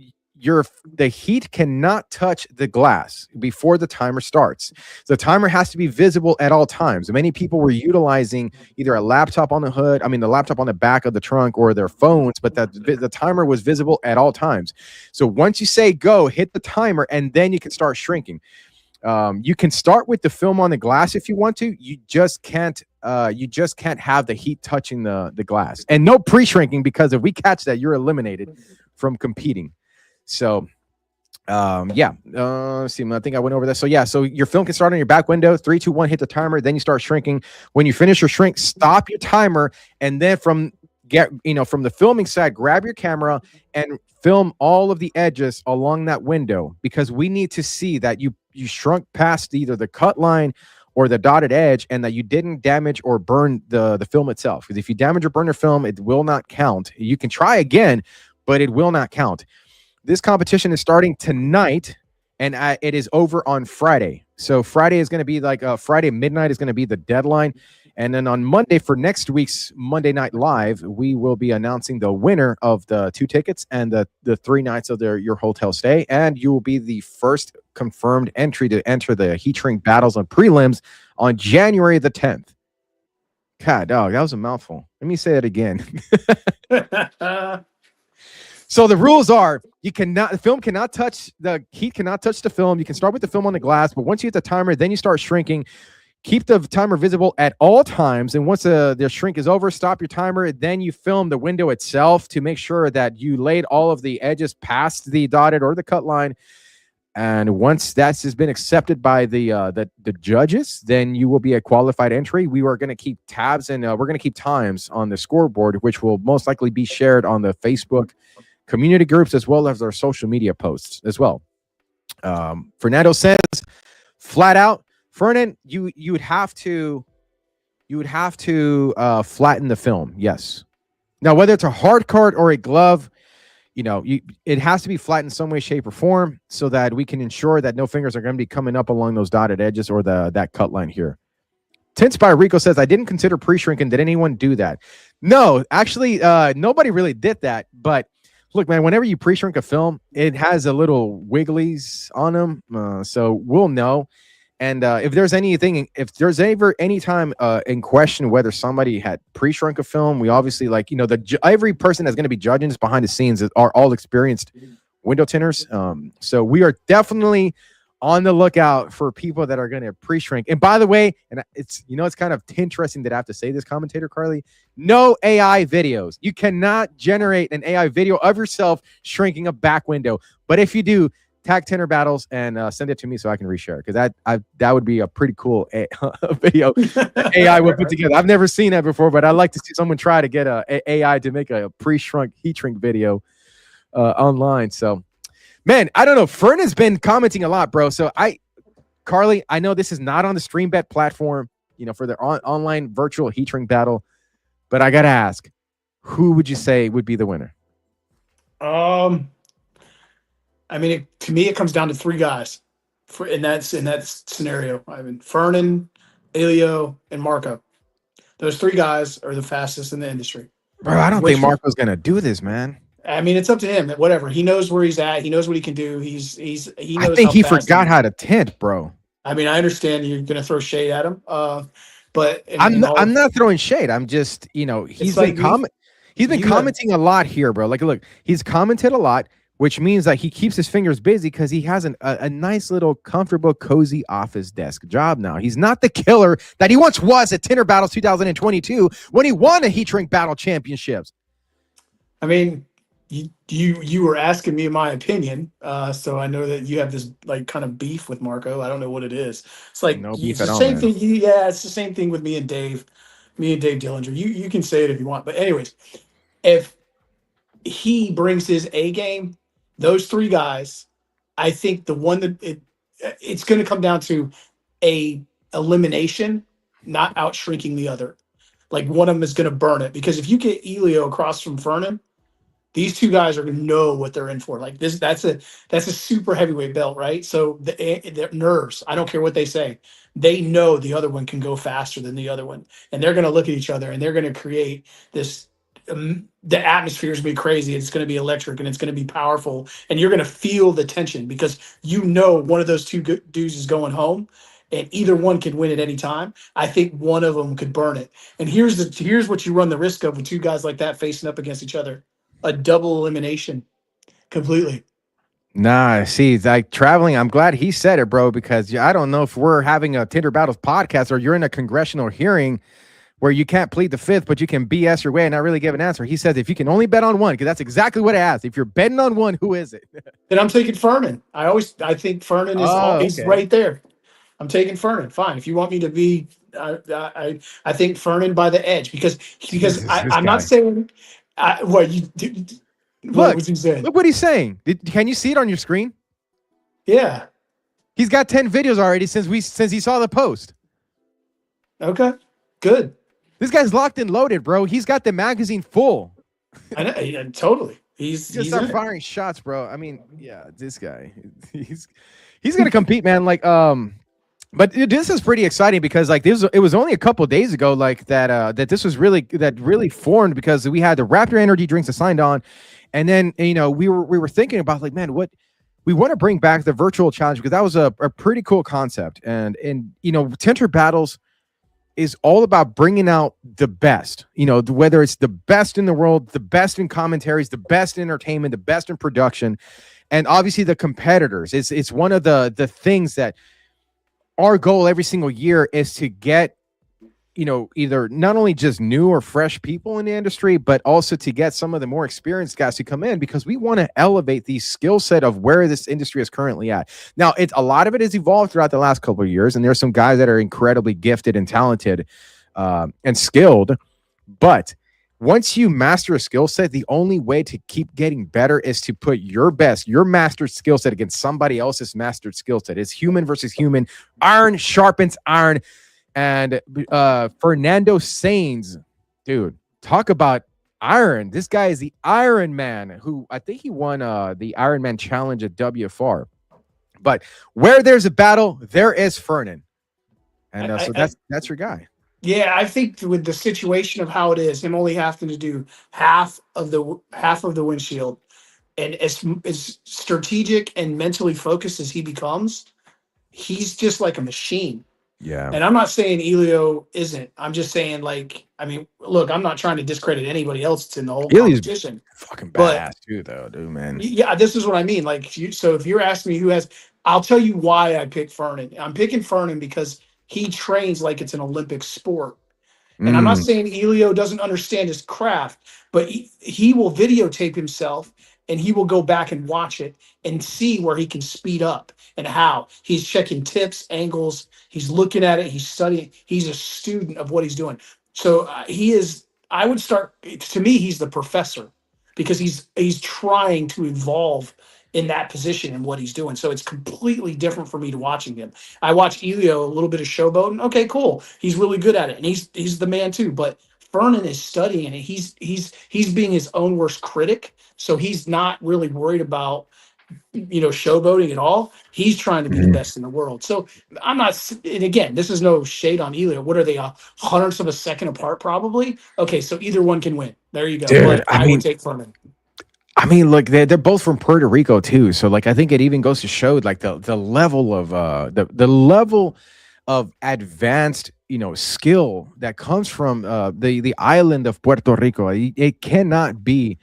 the heat cannot touch the glass before the timer starts. The timer has to be visible at all times. Many people were utilizing either a laptop on the hood, the laptop on the back of the trunk, or their phones, but the timer was visible at all times. So once you say go, hit the timer, and then you can start shrinking. You can start with the film on the glass if you want to. You just can't have the heat touching the glass, and no pre-shrinking, because if we catch that, you're eliminated from competing. So, yeah, see, I think I went over that. So yeah, so your film can start on your back window, 3, 2, 1, hit the timer, then you start shrinking. When you finish your shrink, stop your timer, and then from the filming side, grab your camera and film all of the edges along that window, because we need to see that you shrunk past either the cut line or the dotted edge, and that you didn't damage or burn the film itself. Because if you damage or burn your film, it will not count. You can try again, but it will not count. This competition is starting tonight, and it is over on Friday. So Friday is going to be like Friday midnight is going to be the deadline. And then on Monday, for next week's Monday Night Live, we will be announcing the winner of the 2 tickets and the 3 nights of your hotel stay. And you will be the first confirmed entry to enter the heat shrink battles on prelims on January the 10th. God, dog, that was a mouthful. Let me say it again. So the rules are: the film cannot touch, the heat cannot touch the film. You can start with the film on the glass, but once you hit the timer, then you start shrinking. Keep the timer visible at all times, and once the shrink is over, stop your timer. Then you film the window itself to make sure that you laid all of the edges past the dotted or the cut line. And once that has been accepted by the judges, then you will be a qualified entry. We are going to keep tabs, and we're going to keep times on the scoreboard, which will most likely be shared on the Facebook community groups as well as our social media posts as well. Fernando says flat out, Fernan, you would have to flatten the film. Yes. Now, whether it's a hard card or a glove, it has to be flattened in some way, shape, or form, so that we can ensure that no fingers are going to be coming up along those dotted edges or that cut line here. Tints by Rico says, I didn't consider pre-shrinking. Did anyone do that? No, actually, nobody really did that. But look, man, whenever you pre-shrink a film, it has a little wigglies on them. So we'll know. And if there's ever any time in question whether somebody had pre-shrunk a film, we obviously, every person that's going to be judging this behind the scenes are all experienced window tinters. So we are definitely on the lookout for people that are going to pre-shrink. And by the way, and it's kind of interesting that I have to say this, commentator Carly, no AI videos. You cannot generate an AI video of yourself shrinking a back window. But if you do, tag Tinter Battles and send it to me so I can reshare, because that would be a pretty cool video that AI would put together. I've never seen that before, but I'd like to see someone try to get a AI to make a pre-shrunk heat shrink video online. So, man, I don't know. Fern has been commenting a lot, bro. So Carly, I know this is not on the StreamBet platform, for the online virtual heat shrink battle, but I got to ask, who would you say would be the winner? To me, it comes down to 3 guys in that scenario. Fernan, Elio, and Marco. Those 3 guys are the fastest in the industry. Bro, I don't think Marco's going to do this, man. It's up to him. Whatever. He knows where he's at. He knows what he can do. He knows. I think he forgot how to tint, bro. I understand you're going to throw shade at him. But I'm not throwing shade. I'm just, he's been commenting a lot here, bro. Look, he's commented a lot, which means that he keeps his fingers busy because he has a nice little comfortable, cozy office desk job now. He's not the killer that he once was at Tinter Battles 2022 when he won a heat shrink battle championships. you were asking me my opinion, so I know that you have this like kind of beef with Marco. I don't know what it is. It's like No beef it's at the all, same man. thing. Yeah, it's the same thing with me and Dave Dillinger. You can say it if you want, but anyways, if he brings his A game, those three guys, I think the one that it's going to come down to a elimination, not out shrinking the other. Like one of them is going to burn it, because if you get Elio across from Fernan, these two guys are going to know what they're in for. Like this, that's a super heavyweight belt, right? So the nerves, I don't care what they say, they know the other one can go faster than the other one, and they're going to look at each other and they're going to create this. The atmosphere is going to be crazy. It's going to be electric and it's going to be powerful, and you're going to feel the tension because you know one of those two dudes is going home, and either one can win at any time. I think one of them could burn it. And here's what you run the risk of with two guys like that facing up against each other: a double elimination completely. Nah, see, like Traveling, I'm glad he said it, bro, because I don't know if we're having a Tinter Battles podcast or you're in a congressional hearing where you can't plead the fifth, but you can BS your way and not really give an answer. He says if you can only bet on one, because that's exactly what I asked. If you're betting on one, who is it? Then I'm taking Fernan. I think Fernan is he's okay. right there. I'm taking Fernan. Fine. If you want me to be, I think Fernan by the edge, because Jesus, I'm not saying what you what was he saying? Look what he's saying. Can you see it on your screen? Yeah. He's got 10 videos already since he saw the post. Okay. Good. This guy's locked and loaded, bro. He's got the magazine full. I know, yeah, totally. He's start firing shots, bro. I mean, yeah, this guy, he's gonna compete, man. Like, but this is pretty exciting because like it was only a couple of days ago, like that this was really formed because we had the Raptor energy drinks assigned on, and then we were thinking about like, man, what we want to bring back the virtual challenge because that was a pretty cool concept, and Tinter Battles is all about bringing out the best, whether it's the best in the world, the best in commentaries, the best in entertainment, the best in production, and obviously the competitors. It's one of the things that our goal every single year is to get, either not only just new or fresh people in the industry, but also to get some of the more experienced guys to come in because we want to elevate the skill set of where this industry is currently at. Now, a lot of it has evolved throughout the last couple of years, and there's some guys that are incredibly gifted and talented and skilled. But once you master a skill set, the only way to keep getting better is to put your mastered skill set against somebody else's mastered skill set. It's human versus human. Iron sharpens iron. And Fernando Sainz, dude, talk about iron. This guy is the Iron Man, who I think he won the Iron Man challenge at WFR. But where there's a battle, there is Fernan. And so that's your guy. Yeah, I think with the situation of how it is, him only having to do half of the windshield, and as strategic and mentally focused as he becomes, he's just like a machine. Yeah. And I'm not saying Elio isn't. I'm just saying, like, I mean, look, I'm not trying to discredit anybody else that's in the whole competition. Fucking badass too, though, dude, man. Yeah, this is what I mean. Like, so if you're asking me who has, I'll tell you why I picked Fernan. I'm picking Fernan because he trains like it's an Olympic sport. And I'm not saying Elio doesn't understand his craft, but he will videotape himself and he will go back and watch it and see where he can speed up and how. He's checking tips, angles. He's looking at it. He's studying. He's a student of what he's doing. So he is, I would start, to me, he's the professor because he's trying to evolve in that position and what he's doing. So it's completely different for me to watching him. I watch Elio, a little bit of showboating. Okay, cool. He's really good at it. And he's the man too. But Fernan is studying it. He's being his own worst critic. So he's not really worried about, showboating at all. He's trying to be the best in the world. So I'm not, and again, this is no shade on Elio. What are they, hundredths of a second apart probably? Okay, so either one can win. There you go. Dude, but I would take Fernan. I mean, look, they're both from Puerto Rico too, so like I think it even goes to show like the level of the level of advanced skill that comes from the island of Puerto Rico. It cannot be.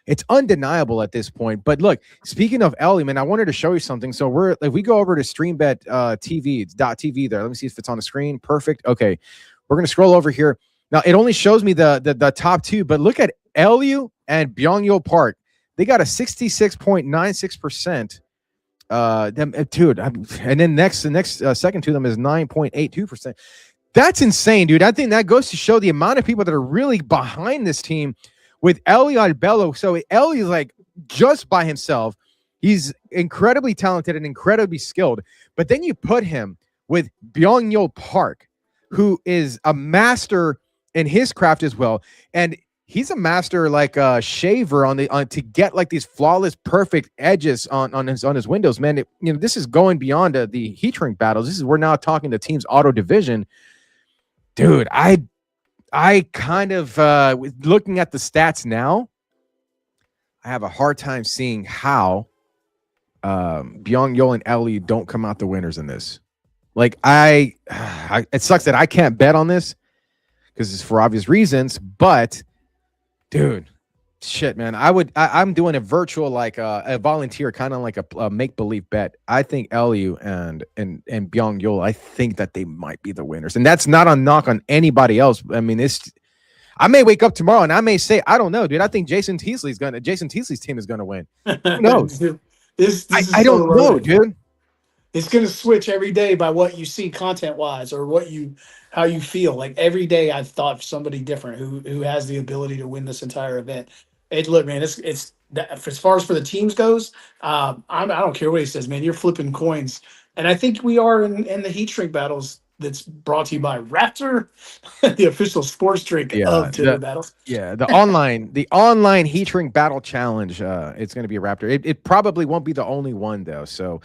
It's undeniable at this point. But look, speaking of Ellie, man, I wanted to show you something. So we go over to StreamBet TV, it's .tv there. Let me see if it's on the screen. Perfect. Okay, we're gonna scroll over here. Now it only shows me the top two, but look at Elu and Byungyo Park. They got a 66.96%. Dude, and then the next second to them is 9.82%. That's insane, dude. I think that goes to show the amount of people that are really behind this team with Eli Albello. So Eli is like just by himself. He's incredibly talented and incredibly skilled. But then you put him with Byung-Yul Park, who is a master in his craft as well. And he's a master like a shaver on to get like these flawless, perfect edges on his windows. Man, this is going beyond the heat shrink battles. We're now talking to teams auto division. Dude, I kind of looking at the stats now, I have a hard time seeing how Byung-Yul and Ellie don't come out the winners in this. Like it sucks that I can't bet on this because it's for obvious reasons, but dude, shit, man, I'm doing a virtual, like a volunteer, kind of like a make-believe bet. I think Ellie and Byung-Yul, I think that they might be the winners. And that's not a knock on anybody else. I mean, I may wake up tomorrow and I may say, I don't know, dude. I think Jason Teasley's team is gonna win. Who knows? I don't know, dude. It's gonna switch every day by what you see content wise or how you feel. Like every day I've thought somebody different who has the ability to win this entire event. Look, man, it's as far as for the teams goes, I don't care what he says, man. You're flipping coins. And I think we are in the heat shrink battles that's brought to you by Raptor, the official sports drink of Tinter Battles. Yeah, the online heat shrink battle challenge. It's going to be a Raptor. It probably won't be the only one though. So,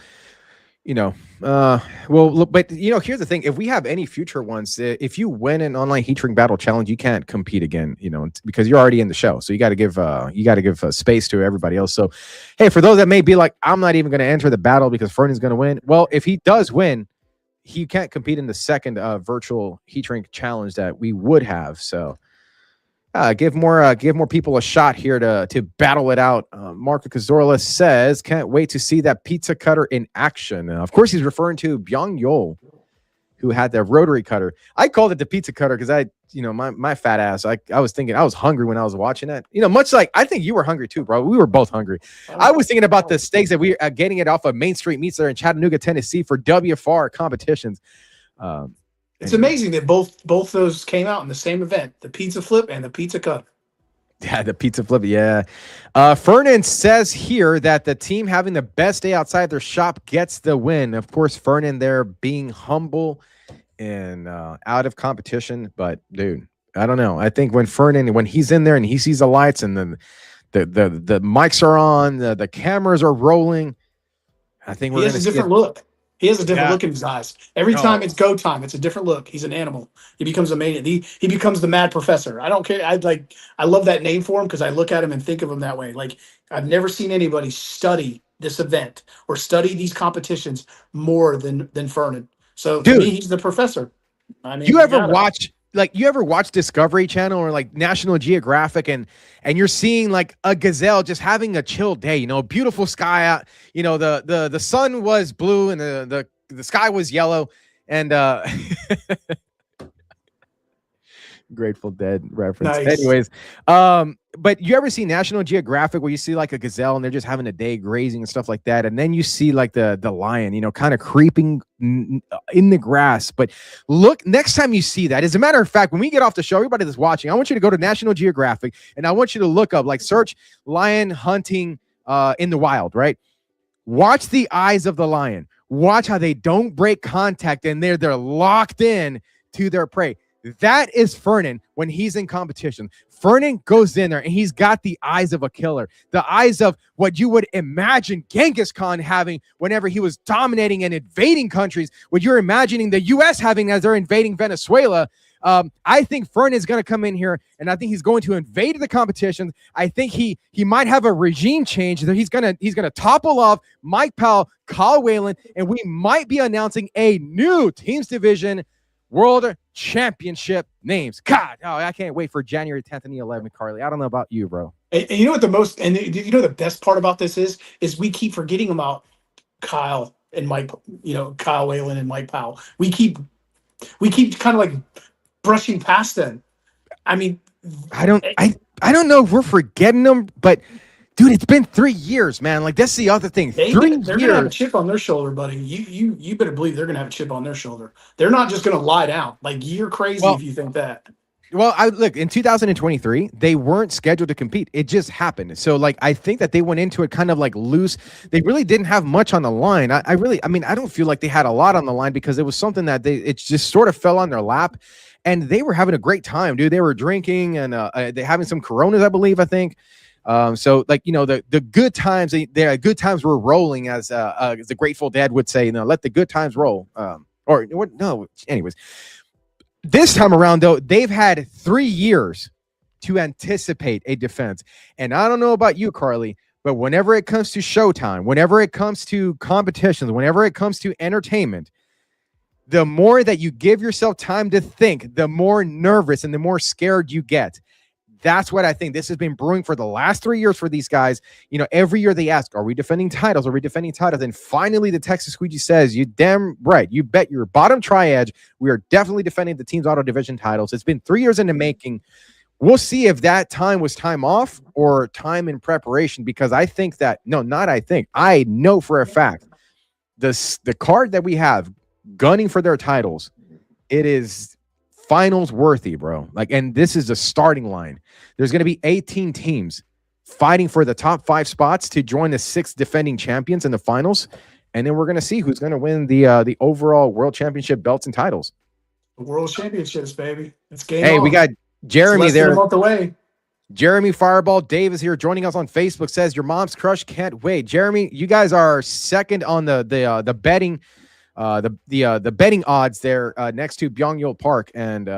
but here's the thing: if we have any future ones, if you win an online heat shrink battle challenge, you can't compete again. Because you're already in the show. So you got to give space to everybody else. So, hey, for those that may be like, I'm not even going to enter the battle because Fernand's going to win. Well, if he does win, he can't compete in the second virtual heat shrink challenge that we would have. So give more people a shot here to battle it out. Marco Cazorla says, can't wait to see that pizza cutter in action. Of course, he's referring to Byung-Yul, who had the rotary cutter. I called it the pizza cutter because my fat ass, I was thinking I was hungry when I was watching it. Much like I think you were hungry too, bro. We were both hungry. I was thinking about the steaks that we are getting it off of Main Street Meats there in Chattanooga, Tennessee for WFR competitions. It's amazing that both those came out in the same event, the pizza flip and the pizza cut. Yeah, the pizza flip. Yeah. Fernan says here that the team having the best day outside their shop gets the win. Of course, Fernan there being humble and out of competition. But dude, I don't know. I think when he's in there and he sees the lights and then the mics are on, the cameras are rolling, I think he has a different look. He has a different look in his eyes. Every time it's go time, it's a different look. He's an animal. He becomes a maniac. He becomes the mad professor. I don't care. I love that name for him because I look at him and think of him that way. Like I've never seen anybody study this event or study these competitions more than Fernan. So to me, he's the professor. I mean, you ever watch Discovery Channel or like National Geographic and you're seeing like a gazelle just having a chill day, beautiful sky out, the sun was blue and the sky was yellow and Grateful Dead reference. Nice. Anyways, but you ever see National Geographic where you see like a gazelle and they're just having a day grazing and stuff like that, and then you see like the lion, kind of creeping in the grass. But look, next time you see that, as a matter of fact, when we get off the show, everybody that's watching, I want you to go to National Geographic and I want you to look up, like search lion hunting in the wild, right? Watch the eyes of the lion. Watch how they don't break contact and they're locked in to their prey. That is Fernan when he's in competition. Fernan goes in there and he's got the eyes of a killer, the eyes of what you would imagine Genghis Khan having whenever he was dominating and invading countries, what you're imagining the U.S. having as they're invading Venezuela. I think Fernan is going to come in here and I think he's going to invade the competition. I think he might have a regime change. He's going to topple off Mike Powell, Kyle Whalen, and we might be announcing a new teams division World Championship names. God, I can't wait for January 10th and the 11th, Carly. I don't know about you, bro. And you know what the best part about this is we keep forgetting about Kyle and Mike, Kyle Whalen and Mike Powell. We keep kind of like brushing past them. I mean, I don't know if we're forgetting them, but Dude, it's been 3 years, man. Like, that's the other thing. They're going to have a chip on their shoulder, buddy. You better believe they're going to have a chip on their shoulder. They're not just going to lie down. Like, you're crazy if you think that. Well, look, in 2023, they weren't scheduled to compete. It just happened. So, like, I think that they went into it kind of like loose. They really didn't have much on the line. I don't feel like they had a lot on the line because it was something that it just sort of fell on their lap, and they were having a great time, dude. They were drinking and they having some Coronas, I believe. I think. So, like, you know, the good times, the good times were rolling, as the Grateful Dead would say. You know, let the good times roll. Or what? No, anyways. This time around, though, they've had 3 years to anticipate a defense. And I don't know about you, Carly, but whenever it comes to showtime, whenever it comes to competitions, whenever it comes to entertainment, the more that you give yourself time to think, the more nervous and the more scared you get. That's what I think. This has been brewing for the last 3 years for these guys. You know, every year they ask, are we defending titles? Are we defending titles? And finally, the Texas Squeegee says, you damn right. You bet your bottom triad. We are definitely defending the team's auto division titles. It's been 3 years in the making. We'll see if that time was time off or time in preparation, because I think that, no, not I think, I know for a fact, the card that we have gunning for their titles, it is finals worthy, bro. Like, and this is the starting line. There's going to be 18 teams fighting for the top 5 spots to join the 6 defending champions in the finals, and then we're going to see who's going to win the overall world championship belts and titles. The world championships, baby. It's game on. We got Jeremy there. A month away. Jeremy Fireball Dave is here joining us on Facebook. Says your mom's crush can't wait. Jeremy, you guys are second on the betting. The betting odds there next to Byung-Yul Park and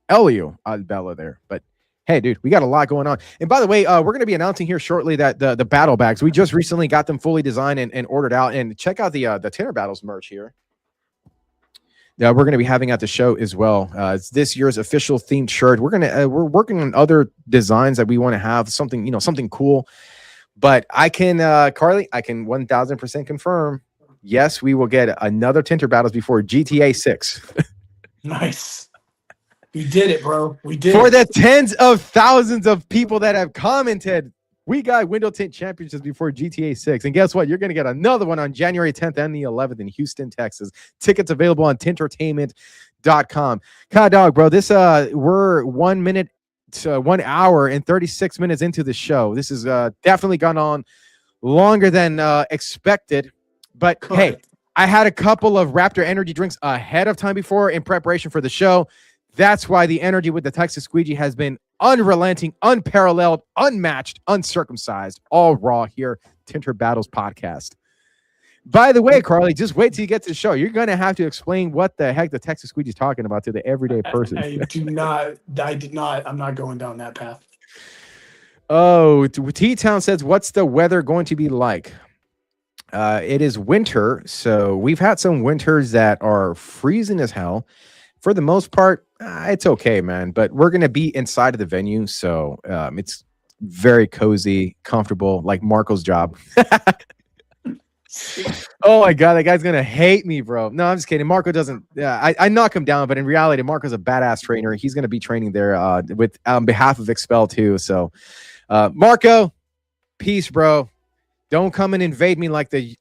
Elio Albella there. But hey, dude, we got a lot going on. And by the way, we're going to be announcing here shortly that the battle bags, we just recently got them fully designed and ordered out. And check out the Tinter Battles merch here. We're going to be having at the show as well. It's this year's official themed shirt. We're working on other designs that we want to have, something, something cool. But I can, Carly, I can 1000% confirm. Yes, we will get another Tinter Battles before GTA 6. Nice. We did it, bro. We did For it. the tens of thousands of people that have commented, we got Window Tint Championships before GTA 6. And guess what? You're going to get another one on January 10th and the 11th in Houston, Texas. Tickets available on tintertainment.com. God dog, bro, this we're 1 minute to 1 hour and 36 minutes into the show. This has definitely gone on longer than expected. But hey, I had a couple of Raptor energy drinks ahead of time before in preparation for the show. That's why the energy with the Texas Squeegee has been unrelenting, unparalleled, unmatched, uncircumcised, all raw here. Tinter Battles podcast. By the way, Carly, just wait till you get to the show. You're going to have to explain what the heck the Texas Squeegee is talking about to the everyday person. I did not. I'm not going down that path. Oh, T-Town says, what's the weather going to be like? It is winter, so we've had some winters that are freezing as hell. For the most part, it's okay, man. But we're going to be inside of the venue, so it's very cozy, comfortable, like Marco's job. Oh, my God. That guy's going to hate me, bro. No, I'm just kidding. Marco doesn't. I knock him down, but in reality, Marco's a badass trainer. He's going to be training there with on behalf of Expel, too. So, Marco, peace, bro. Don't come and invade me like the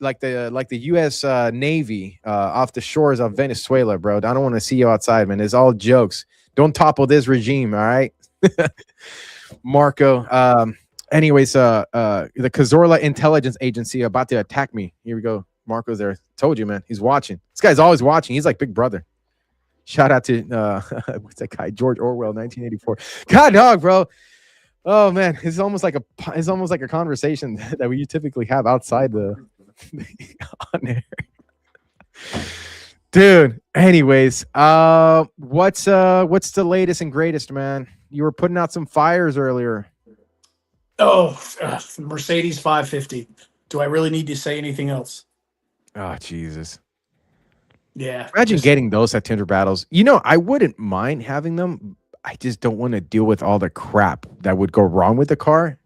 U.S. Navy off the shores of Venezuela, bro. I don't want to see you outside, man. It's all jokes. Don't topple this regime, all right? Marco. Anyways, the Cazorla Intelligence Agency about to attack me. Here we go. Marco's there. Told you, man. He's watching. This guy's always watching. He's like Big Brother. Shout out to what's that guy? George Orwell, 1984. God dog, bro. Oh man, it's almost like a conversation that we typically have outside the on air. Dude, anyways, what's the latest and greatest, man? You were putting out some fires earlier. Oh, Mercedes 550. Do I really need to say anything else? Oh, Jesus. Yeah. Imagine getting those at Tinter Battles. I wouldn't mind having them. I just don't want to deal with all the crap that would go wrong with the car,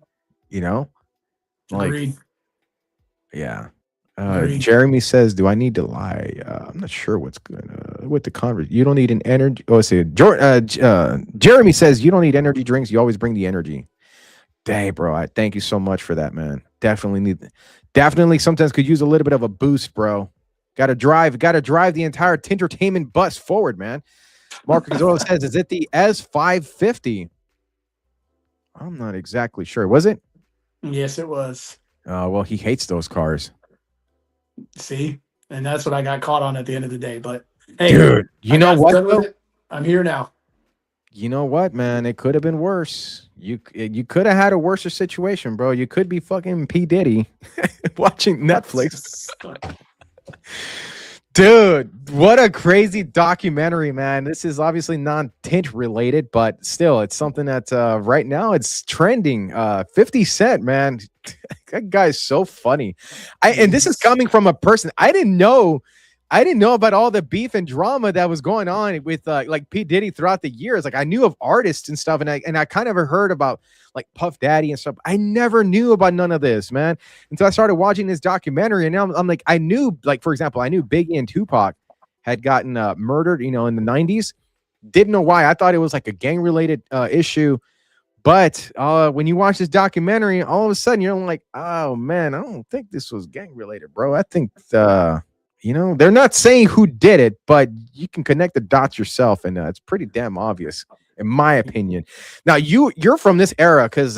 Agreed. Yeah. Jeremy says, do I need to lie? I'm not sure what's good with the conversation. You don't need an energy. Oh, see, Jeremy says you don't need energy drinks. You always bring the energy. Dang, bro. I thank you so much for that, man. Definitely sometimes could use a little bit of a boost, bro. Gotta drive the entire Tintertainment bus forward, man. Marco Gonzalo says, is it the S550? I'm not exactly sure. Was it? Yes, it was. Well, he hates those cars. See? And that's what I got caught on at the end of the day. But hey, dude, you know what? I'm here now. You know what, man? It could have been worse. You could have had a worse situation, bro. You could be fucking P. Diddy watching Netflix. Dude, what a crazy documentary, man. This is obviously non-tint related, but still, it's something that right now it's trending. 50 Cent, man. That guy's so funny. And this is coming from a person I didn't know about all the beef and drama that was going on with like P. Diddy throughout the years. Like I knew of artists and stuff, and I kind of heard about like Puff Daddy and stuff. I never knew about none of this, man, until I started watching this documentary. And now I'm like, I knew, like, for example, I knew Biggie and Tupac had gotten murdered, in the 90s. Didn't know why. I thought it was like a gang related issue. But when you watch this documentary, all of a sudden you're like, oh man, I don't think this was gang related, bro. I think they're not saying who did it, but you can connect the dots yourself, and it's pretty damn obvious, in my opinion. Now, you're from this era because,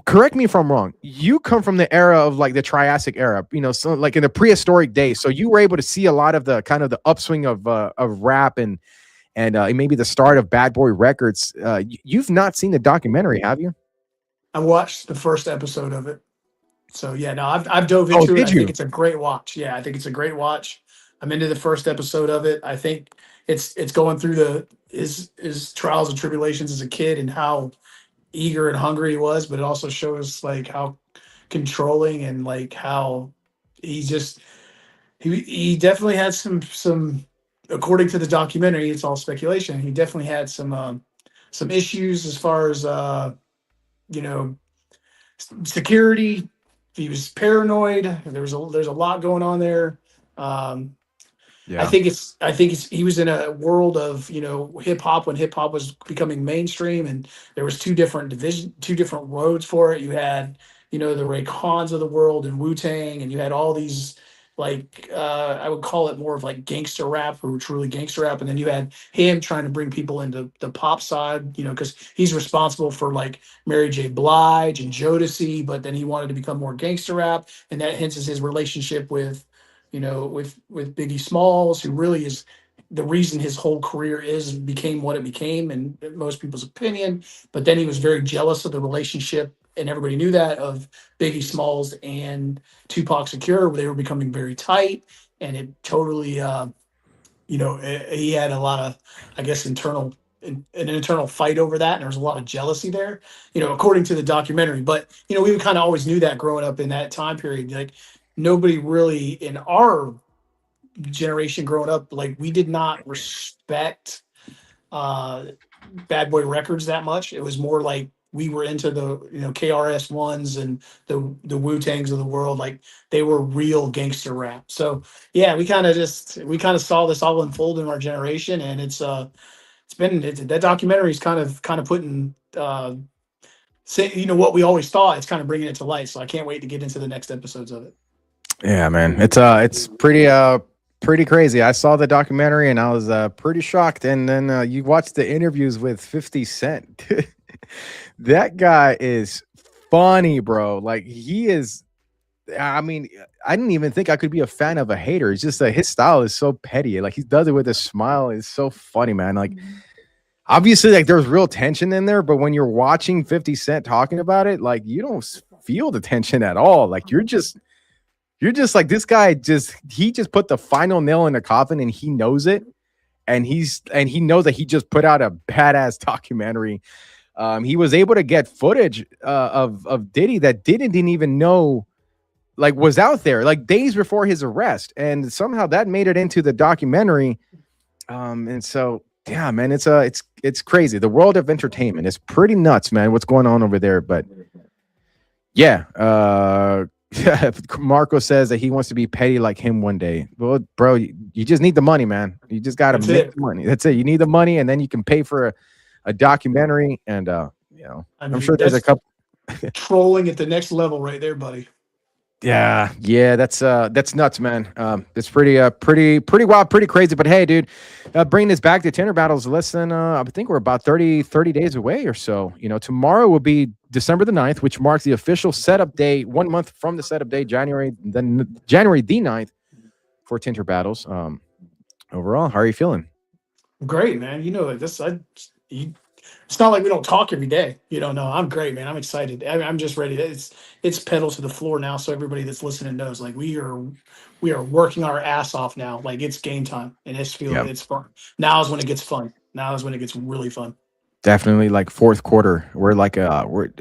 correct me if I'm wrong. You come from the era of like the Triassic era, so like in the prehistoric days. So you were able to see a lot of the kind of the upswing of rap and maybe the start of Bad Boy Records. You've not seen the documentary, have you? I watched the first episode of it. So yeah, no, I've dove into it. I think it's a great watch. Yeah, I think it's a great watch. I'm into the first episode of it. I think it's going through his trials and tribulations as a kid and how eager and hungry he was, but it also shows like how controlling and like how he definitely had some according to the documentary, it's all speculation. He definitely had some issues as far as security. He was paranoid. There's a lot going on there. I think he was in a world of hip hop when hip hop was becoming mainstream, and there was two different roads for it. You had the Raycons of the world and Wu-Tang, and you had all these I would call it more of like gangster rap or truly gangster rap, and then you had him trying to bring people into the pop side, because he's responsible for like Mary J. Blige and Jodeci, but then he wanted to become more gangster rap, and that hence is his relationship with Biggie Smalls, who really is the reason his whole career became what it became in most people's opinion. But then he was very jealous of the relationship, and everybody knew that, of Biggie Smalls and Tupac Shakur. They were becoming very tight, and it totally, he had a lot of, I guess, an internal fight over that, and there was a lot of jealousy there, according to the documentary. But we kind of always knew that growing up in that time period. Like nobody really in our generation growing up, like we did not respect Bad Boy Records that much. It was more like we were into the KRS Ones and the Wu-Tangs of the world. Like they were real gangster rap. So yeah, we kind of saw this all unfold in our generation, and that documentary is kind of putting what we always thought. It's kind of bringing it to light. So I can't wait to get into the next episodes of it. Yeah, man, it's pretty crazy. I saw the documentary and I was pretty shocked. And then you watched the interviews with 50 Cent. That guy is funny, bro. Like he is. I mean, I didn't even think I could be a fan of a hater. It's just that his style is so petty. Like he does it with a smile. It's so funny, man. Like obviously, like there's real tension in there, but when you're watching 50 Cent talking about it, like you don't feel the tension at all. Like you're just like, this guy he just put the final nail in the coffin, and he knows it. And he knows that he just put out a badass documentary. He was able to get footage of Diddy that didn't even know like was out there like days before his arrest, and somehow that made it into the documentary. And so yeah, man, it's crazy. The world of entertainment is pretty nuts, man. What's going on over there? But yeah, Marco says that he wants to be petty like him one day. Well, bro, you just need the money, man. You just got to make the money. That's it. You need the money, and then you can pay for a documentary. And you know, I mean, I'm sure there's a couple trolling at the next level right there, buddy. Yeah, that's nuts, man. It's pretty wild, pretty crazy. But hey, dude, bringing this back to Tinter Battles, less than I think we're about 30 days away or so. You know, tomorrow will be December the 9th, which marks the official setup day, 1 month from the setup day, January the 9th for Tinter Battles. Overall, how are you feeling? Great, man. You know, it's not like we don't talk every day. You know, no, I'm great, man. I'm excited. I'm just ready. It's pedal to the floor now. So everybody that's listening knows, like, we are working our ass off now. Like, it's game time, and it's fun. Now is when it gets fun. Now is when it gets really fun. Definitely, like fourth quarter.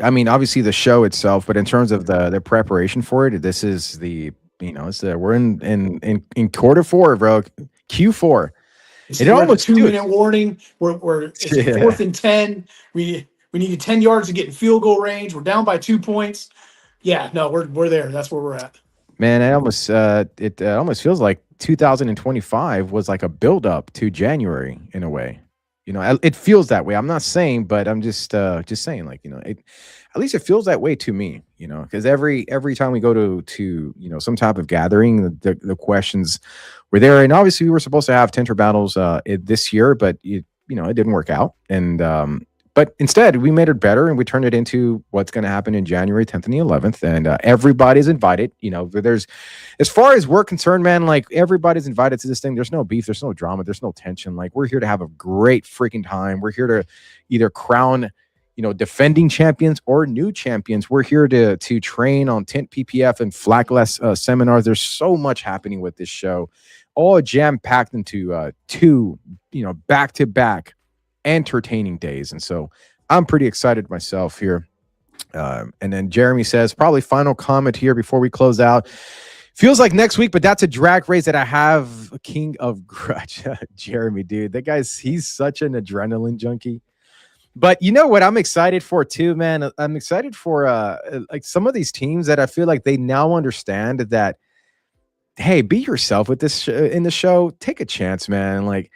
I mean, obviously the show itself, but in terms of the preparation for it, this is we're in quarter four, bro. Q4. It almost 2-minute warning. It's 4th and 10. We needed 10 yards to get in field goal range. We're down by 2 points. Yeah, no, we're there. That's where we're at. Man, it almost feels like 2025 was like a build up to January in a way. You know, it feels that way. I'm not saying, but I'm just saying, like, you know, at least it feels that way to me, you know, because every time we go to you know, some type of gathering, the questions were there, and obviously we were supposed to have Tinter Battles this year, but it didn't work out, and but instead we made it better and we turned it into what's going to happen in January 10th and the 11th, and everybody's invited. You know, as far as we're concerned, man, like, everybody's invited to this thing. There's no beef, there's no drama, there's no tension. Like, we're here to have a great freaking time. We're here to either crown, you know, defending champions or new champions. We're here to train on TINT PPF and flagless seminars. There's so much happening with this show, all jam-packed into 2, you know, back-to-back entertaining days. And so I'm pretty excited myself here. And then Jeremy says, probably final comment here before we close out. Feels like next week, but that's a drag race that I have. King of Grudge. Jeremy, dude, he's such an adrenaline junkie. But you know what I'm excited for too, man? I'm excited for like some of these teams that I feel like they now understand that, hey, be yourself with this in the show. Take a chance, man. Like,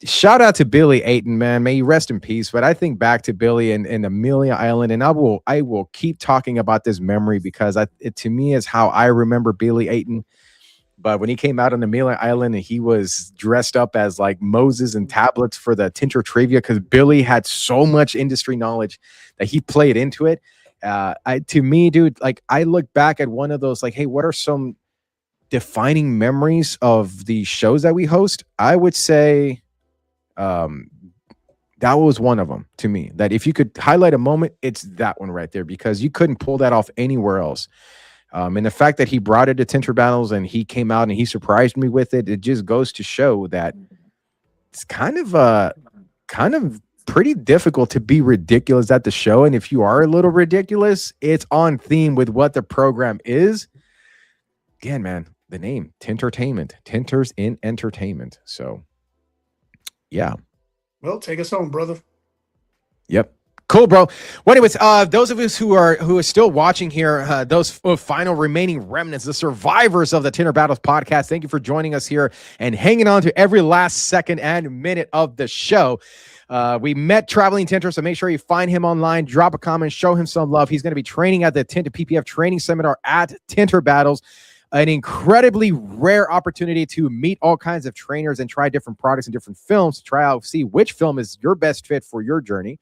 shout out to Billy Ayton, man. May you rest in peace. But I think back to Billy and Amelia Island, and I will keep talking about this memory because it to me is how I remember Billy Ayton. But when he came out on Amelia Island and he was dressed up as like Moses and tablets for the Tinter trivia, because Billy had so much industry knowledge that he played into it. To me, dude, like, I look back at one of those, like, hey, what are some defining memories of the shows that we host? I would say that was one of them to me, that if you could highlight a moment, it's that one right there, because you couldn't pull that off anywhere else. And the fact that he brought it to Tinter Battles and he came out and he surprised me with it, it just goes to show that it's kind of pretty difficult to be ridiculous at the show. And if you are a little ridiculous, it's on theme with what the program is. Again, man, the name, Tintertainment, Tinters in Entertainment. So, yeah. Well, take us home, brother. Yep. Cool, bro. Well, anyways, those of us who are still watching here, those final remaining remnants, the survivors of the Tinter Battles podcast, thank you for joining us here and hanging on to every last second and minute of the show. We met Traveling Tinter, so make sure you find him online, drop a comment, show him some love. He's going to be training at the TINT PPF Training Seminar at Tinter Battles. An incredibly rare opportunity to meet all kinds of trainers and try different products and different films to try out, see which film is your best fit for your journey.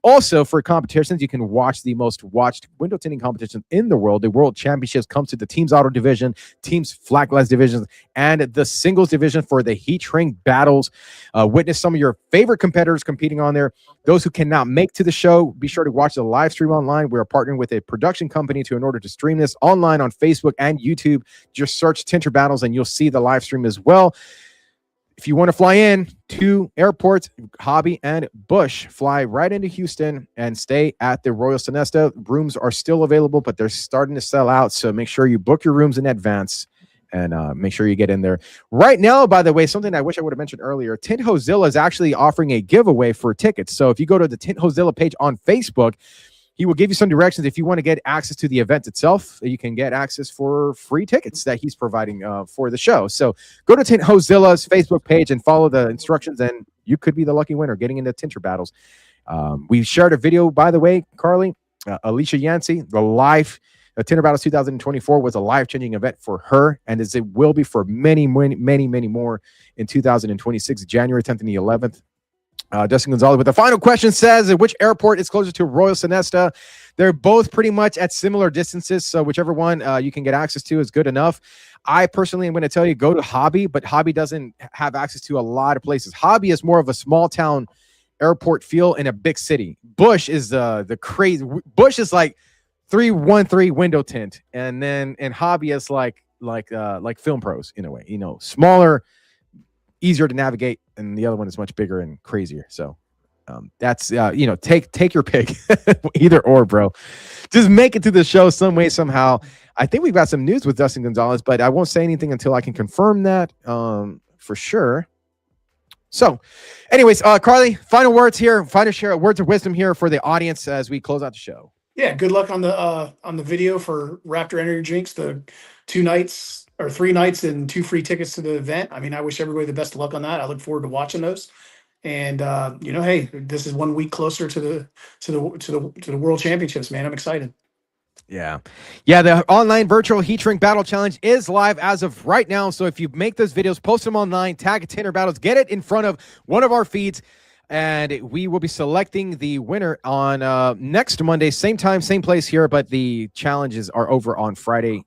Also, for competitions, you can watch the most watched window tinting competition in the world. The World Championships comes to the teams auto division, teams flat glass divisions, and the singles division for the heat shrink battles. Witness some of your favorite competitors competing on there. Those who cannot make to the show, be sure to watch the live stream online. We are partnering with a production company in order to stream this online on Facebook and YouTube. Just search Tinter Battles and you'll see the live stream as well. If you want to fly in to airports, Hobby and Bush, fly right into Houston and stay at the Royal Sonesta. Rooms are still available, but they're starting to sell out. So make sure you book your rooms in advance and make sure you get in there. Right now, by the way, something I wish I would have mentioned earlier, Tint Hozilla is actually offering a giveaway for tickets. So if you go to the Tint Hozilla page on Facebook, he will give you some directions. If you want to get access to the event itself, you can get access for free tickets that he's providing for the show. So go to Tint Hozilla's Facebook page and follow the instructions, and you could be the lucky winner getting into Tinter Battles. We shared a video, by the way, Carly, Alicia Yancey, the live Tinter Battles 2024 was a life-changing event for her, and as it will be for many more in 2026, January 10th and the 11th. Dustin Gonzalez with the final question says, which airport is closer to Royal Sonesta? They're both pretty much at similar distances, so whichever one you can get access to is good enough. I personally am going to tell you, go to Hobby, but Hobby doesn't have access to a lot of places. Hobby is more of a small town airport feel in a big city. Bush is the crazy. Bush is like 313 window tint, and then Hobby is like Film Pros in a way, smaller, easier to navigate, and the other one is much bigger and crazier. So that's take your pick. Either or, bro. Just make it to the show some way, somehow. I think we've got some news with Dustin Gonzalez, but I won't say anything until I can confirm that for sure. So anyways, Carly, final words here, words of wisdom here for the audience as we close out the show. Yeah, good luck on the video for Raptor Energy Drinks, the 3 nights and 2 free tickets to the event. I mean, I wish everybody the best of luck on that. I look forward to watching those. And hey, this is 1 week closer to the World Championships, man. I'm excited. Yeah. The online virtual heat shrink battle challenge is live as of right now. So if you make those videos, post them online, tag Tinter Battles, get it in front of one of our feeds, and we will be selecting the winner on next Monday, same time, same place here. But the challenges are over on Friday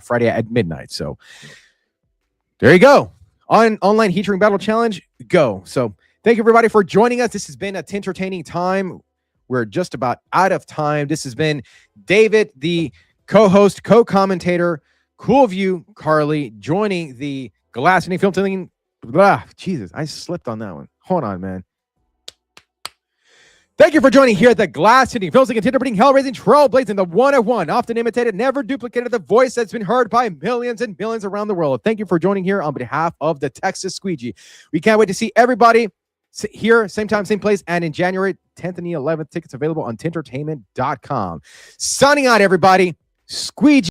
Friday at midnight. So there you go. Online heat shrink battle challenge, go. So thank you everybody for joining us. This has been a Tintertaining time. We're just about out of time. This has been David, the co-host, co-commentator, Cool View, Carly, joining the Glass and Film Tilling. Jesus, I slipped on that one. Hold on, man. Thank you for joining here at the Glass Hitting, Filming, and Tinter-Breeding, Hell-Raising, Trailblazing, the one-of-one, often imitated, never duplicated, the voice that's been heard by millions and millions around the world. Thank you for joining here on behalf of the Texas Squeegee. We can't wait to see everybody here, same time, same place, and in January 10th and the 11th, tickets available on tintertainment.com. Signing out, everybody. Squeegee.